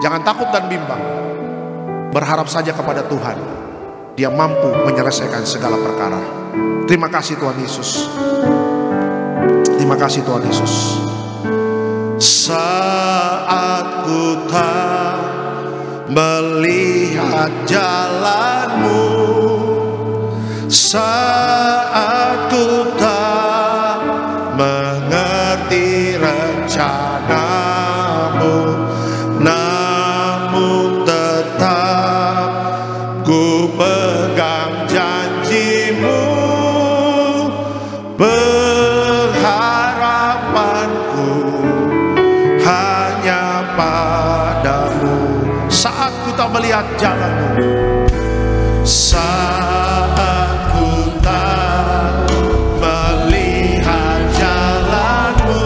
Jangan takut dan bimbang. Berharap saja kepada Tuhan. Dia mampu menyelesaikan segala perkara. Terima kasih Tuhan Yesus. Terima kasih Tuhan Yesus. Saat ku tak melihat jalanmu, saat ku tak mengerti rencanamu, namun tetap ku pegang janjimu. Pengharapanku hanya padamu. Saat ku tak melihat jalanmu, saat ku tak melihat jalanmu,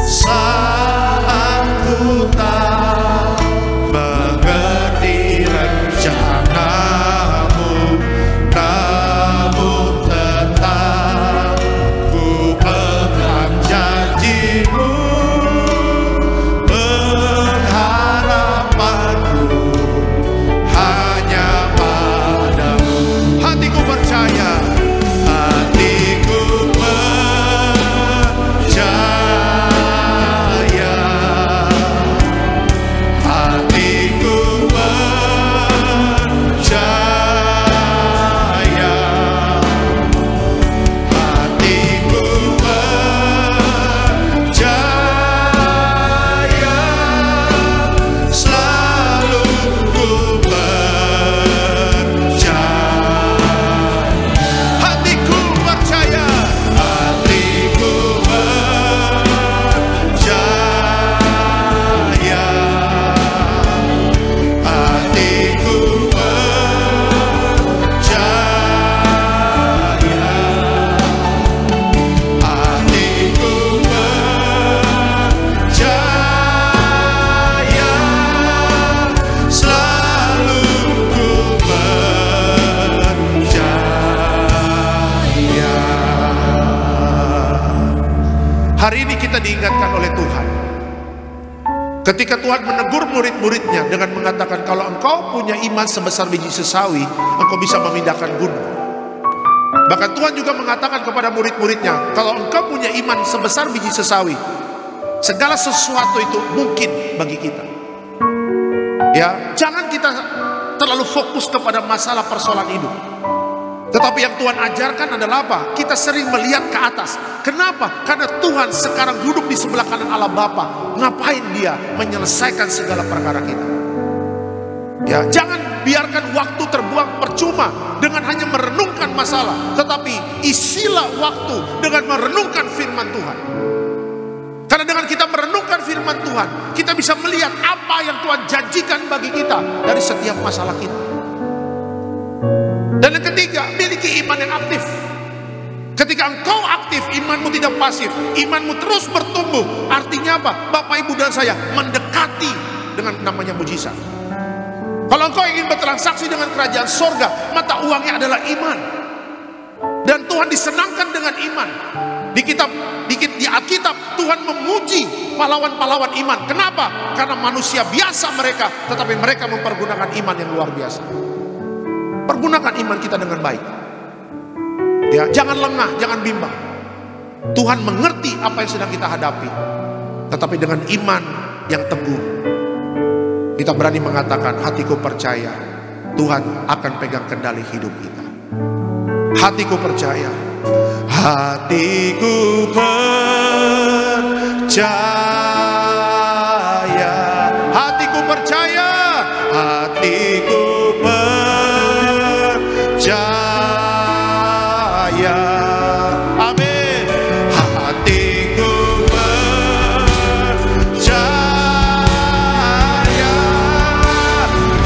saat ku tak mengerti rencanamu, namun tetap ku pegang janjimu. Pengharapanku hanya padamu. Hatiku percaya, hatiku percaya, hatiku percaya, hatiku percaya, selalu ku percaya. Hatiku percaya, hatiku percaya, hatiku percaya, hatiku percaya, selalu ku percaya. Hari ini kita diingatkan oleh Tuhan. Ketika Tuhan menegur murid-muridnya dengan mengatakan, kalau engkau punya iman sebesar biji sesawi, engkau bisa memindahkan gunung. Bahkan Tuhan juga mengatakan kepada murid-muridnya, kalau engkau punya iman sebesar biji sesawi, segala sesuatu itu mungkin bagi kita. Ya, jangan kita terlalu fokus kepada masalah persoalan hidup. Tetapi yang Tuhan ajarkan adalah apa? Kita sering melihat ke atas. Kenapa? Karena Tuhan sekarang duduk di sebelah kanan Allah Bapa. Ngapain Dia menyelesaikan segala perkara kita? Ya, jangan biarkan waktu terbuang percuma dengan hanya merenungkan masalah, tetapi isilah waktu dengan merenungkan firman Tuhan. Karena dengan kita merenungkan firman Tuhan, kita bisa melihat apa yang Tuhan janjikan bagi kita dari setiap masalah kita. Dan yang ketiga, miliki iman yang aktif. Ketika engkau aktif, imanmu tidak pasif, imanmu terus bertumbuh. Artinya apa? Bapak, Ibu, dan saya mendekati dengan namanya mujizat. Kalau engkau ingin bertransaksi dengan kerajaan sorga, mata uangnya adalah iman. Dan Tuhan disenangkan dengan iman. Di Alkitab Tuhan memuji pahlawan-pahlawan iman. Kenapa? Karena manusia biasa mereka, tetapi mereka mempergunakan iman yang luar biasa. Pergunakan iman kita dengan baik. Ya, jangan lengah, jangan bimbang. Tuhan mengerti apa yang sedang kita hadapi. Tetapi dengan iman yang teguh, kita berani mengatakan, hatiku percaya Tuhan akan pegang kendali hidup kita. Hatiku percaya, hatiku percaya, hatiku percaya, hatiku percaya. Amin. Hatiku percaya,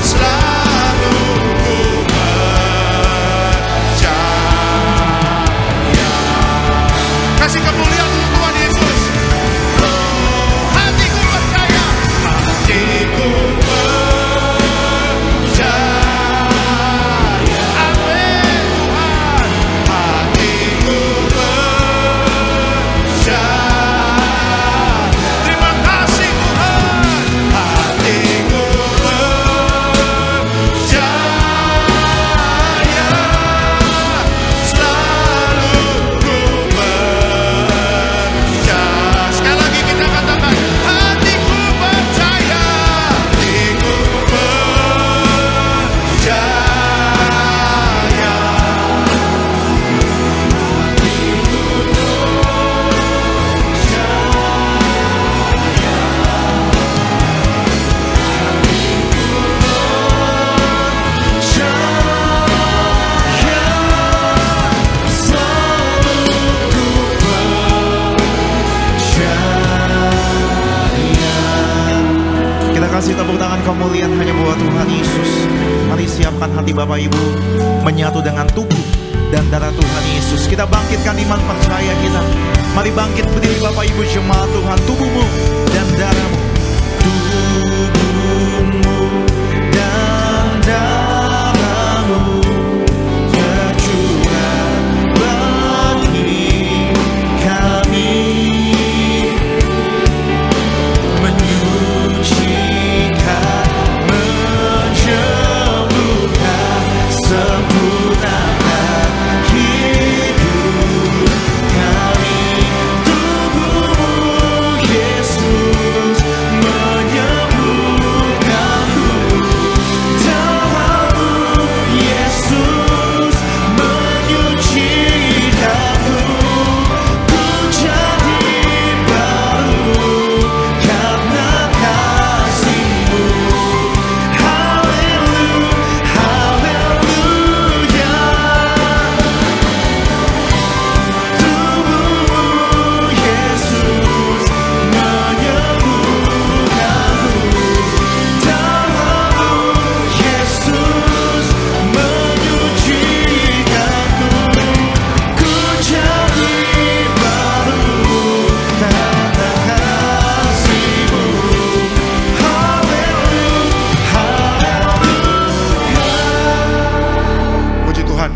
selalu ku percaya. Kasih kemuliaan Tuhan Yesus. Hatiku percaya, hatiku percaya. Amin Tuhan. Hatiku percaya. Terima kasih Tuhan. Hatiku percaya, selalu ku percaya. Sekali lagi kita katakan, hatiku percaya, hatiku percaya. Kita kasih tepuk tangan kemuliaan hanya buat Tuhan Yesus. Mari siapkan hati Bapak Ibu menyatu dengan tubuh dan darah Tuhan Yesus. Kita bangkitkan iman percaya kita. Mari bangkit berdiri Bapak Ibu jemaat Tuhan. Tubuhmu dan darahmu, tubuhmu dan darahmu tercurah bagi kami, menyucikan, menyembuhkan, sempurnakan hidup kami. Tubuhmu Yesus menyembuhkanku, darahmu Yesus menyucikanku. Ku jadi baru karena kasih-Mu. Haleluya, haleluya. Tubuhmu Yesus menyembuhkanku, darahmu Yesus menyucikanku. Ku jadi baru karena kasih-Mu. Puji Tuhan.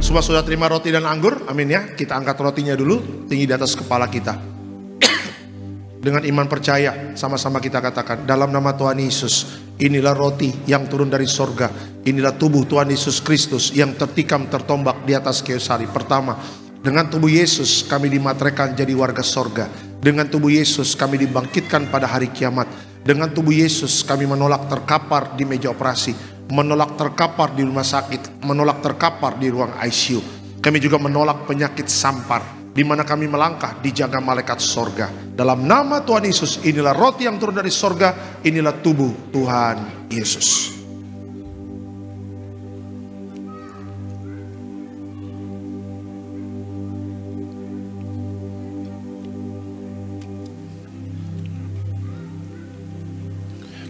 Semua sudah terima roti dan anggur? Amin ya. Kita angkat rotinya dulu, tinggi di atas kepala kita. Dengan iman percaya, sama-sama kita katakan, dalam nama Tuhan Yesus, inilah roti yang turun dari sorga. Inilah tubuh Tuhan Yesus Kristus yang tertikam tertombak di atas kayu salib. Pertama, dengan tubuh Yesus kami dimateraikan jadi warga sorga. Dengan tubuh Yesus kami dibangkitkan pada hari kiamat. Dengan tubuh Yesus kami menolak terkapar di meja operasi, menolak terkapar di rumah sakit, menolak terkapar di ruang ICU. Kami juga menolak penyakit sampar, di mana kami melangkah dijaga malaikat sorga. Dalam nama Tuhan Yesus, inilah roti yang turun dari sorga, inilah tubuh Tuhan Yesus.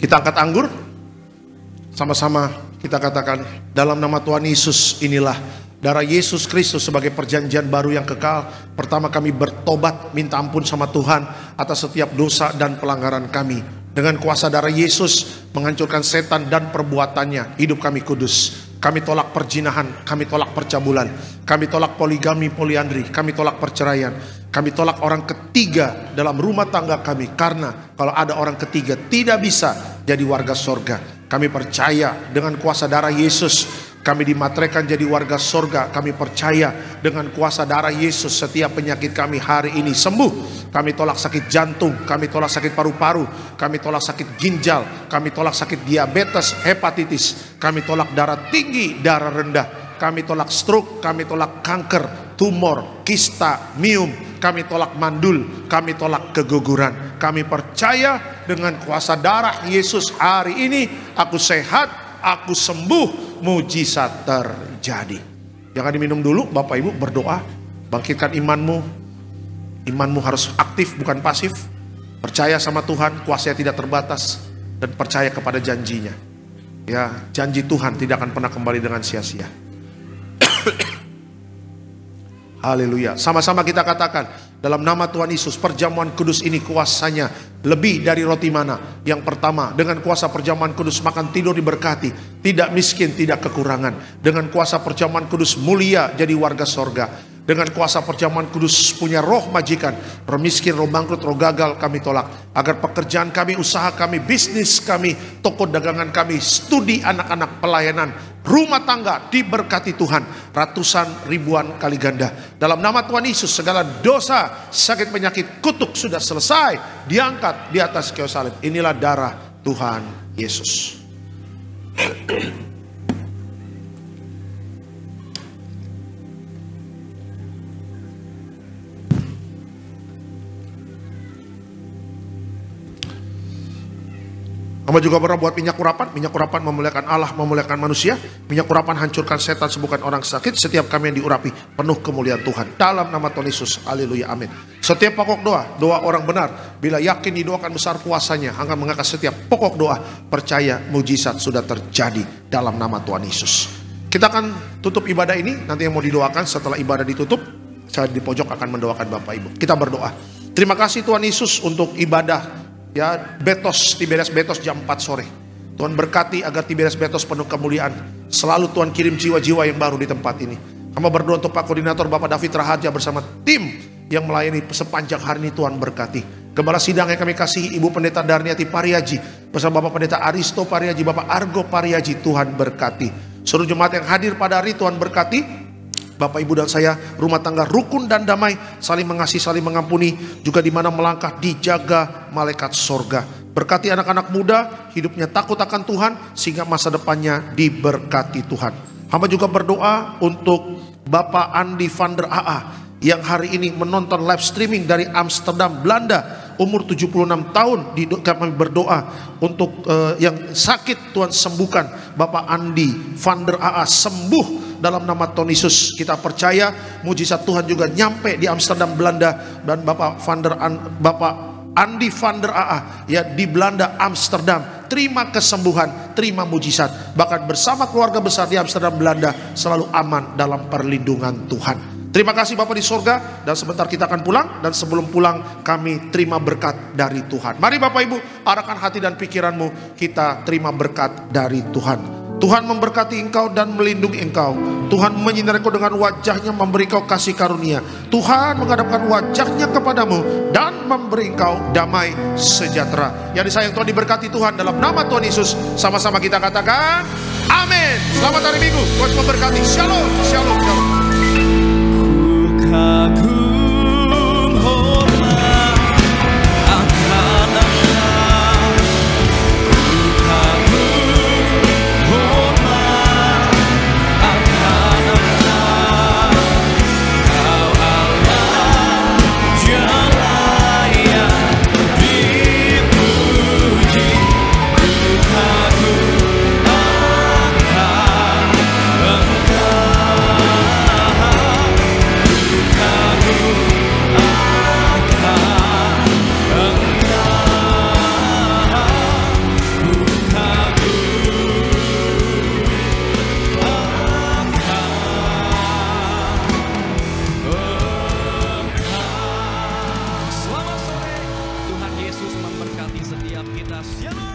Kita angkat anggur, sama-sama kita katakan, dalam nama Tuhan Yesus, inilah darah Yesus Kristus sebagai perjanjian baru yang kekal. Pertama kami bertobat, minta ampun sama Tuhan atas setiap dosa dan pelanggaran kami. Dengan kuasa darah Yesus menghancurkan setan dan perbuatannya, hidup kami kudus. Kami tolak perzinahan, kami tolak percabulan, kami tolak poligami, poliandri, kami tolak perceraian, kami tolak orang ketiga dalam rumah tangga kami. Karena kalau ada orang ketiga tidak bisa jadi warga sorga. Kami percaya dengan kuasa darah Yesus kami dimateraikan jadi warga sorga. Kami percaya dengan kuasa darah Yesus setiap penyakit kami hari ini sembuh. Kami tolak sakit jantung, kami tolak sakit paru-paru, kami tolak sakit ginjal, kami tolak sakit diabetes, hepatitis, kami tolak darah tinggi, darah rendah, kami tolak stroke, kami tolak kanker, tumor, kista, miom, kami tolak mandul, kami tolak keguguran. Kami percaya dengan kuasa darah Yesus hari ini aku sehat, aku sembuh, mujizat terjadi. Jangan diminum dulu, Bapak Ibu berdoa, bangkitkan imanmu. Imanmu harus aktif bukan pasif. Percaya sama Tuhan, kuasanya tidak terbatas, dan percaya kepada janjinya. Ya, janji Tuhan tidak akan pernah kembali dengan sia-sia. Haleluya. Sama-sama kita katakan dalam nama Tuhan Yesus, perjamuan kudus ini kuasanya lebih dari roti mana. Yang pertama, dengan kuasa perjamuan kudus makan tidur diberkati, tidak miskin, tidak kekurangan. Dengan kuasa perjamuan kudus mulia jadi warga sorga. Dengan kuasa perjamuan kudus punya roh majikan, roh miskin, roh bangkrut, roh gagal kami tolak. Agar pekerjaan kami, usaha kami, bisnis kami, toko dagangan kami, studi anak-anak, pelayanan, rumah tangga diberkati Tuhan ratusan ribuan kali ganda. Dalam nama Tuhan Yesus segala dosa, sakit, penyakit, kutuk sudah selesai, diangkat di atas kayu salib. Inilah darah Tuhan Yesus. Hamba juga berdoa buat minyak urapan memuliakan Allah, memuliakan manusia. Minyak urapan hancurkan setan, sembuhkan orang sakit. Setiap kami yang diurapi penuh kemuliaan Tuhan. Dalam nama Tuhan Yesus, haleluya, amin. Setiap pokok doa, doa orang benar, bila yakin didoakan besar kuasanya, akan mengangkat setiap pokok doa. Percaya mujizat sudah terjadi dalam nama Tuhan Yesus. Kita akan tutup ibadah ini. Nanti yang mau didoakan setelah ibadah ditutup, saya di pojok akan mendoakan Bapak Ibu. Kita berdoa. Terima kasih Tuhan Yesus untuk ibadah ya Betos, Tiberias Betos jam 4 sore. Tuhan berkati agar Tiberias Betos penuh kemuliaan. Selalu Tuhan kirim jiwa-jiwa yang baru di tempat ini. Hamba berdoa untuk Pak Koordinator Bapak David Raharja bersama tim yang melayani sepanjang hari ini. Tuhan berkati Gembala sidang yang kami kasihi Ibu Pendeta Darniati Pariaji bersama Bapak Pendeta Aristo Pariaji, Bapak Argo Pariaji. Tuhan berkati seluruh jemaat yang hadir pada hari. Tuhan berkati Bapak Ibu dan saya, rumah tangga rukun dan damai, saling mengasihi, saling mengampuni, juga di mana melangkah dijaga malaikat sorga. Berkati anak-anak muda, hidupnya takut akan Tuhan, sehingga masa depannya diberkati Tuhan. Hamba juga berdoa untuk Bapak Andi van der AA, yang hari ini menonton live streaming dari Amsterdam, Belanda, umur 76 tahun. Kami berdoa untuk yang sakit, Tuhan sembuhkan. Bapak Andi van der AA sembuh dalam nama Tuhan Yesus. Kita percaya mujizat Tuhan juga nyampe di Amsterdam, Belanda. Dan Bapak Andi van der AA ya di Belanda, Amsterdam, terima kesembuhan, terima mujizat. Bahkan bersama keluarga besar di Amsterdam, Belanda, selalu aman dalam perlindungan Tuhan. Terima kasih Bapak di sorga. Dan sebentar kita akan pulang. Dan sebelum pulang kami terima berkat dari Tuhan. Mari Bapak Ibu, arahkan hati dan pikiranmu. Kita terima berkat dari Tuhan. Tuhan memberkati engkau dan melindungi engkau. Tuhan menyinari engkau dengan wajahnya, memberi engkau kasih karunia. Tuhan menghadapkan wajahnya kepadamu dan memberi engkau damai sejahtera. Yang disayang Tuhan, diberkati Tuhan dalam nama Tuhan Yesus. Sama-sama kita katakan amin. Selamat hari Minggu, Tuhan memberkati. Shalom, shalom, shalom. Kagum hormat Shalom.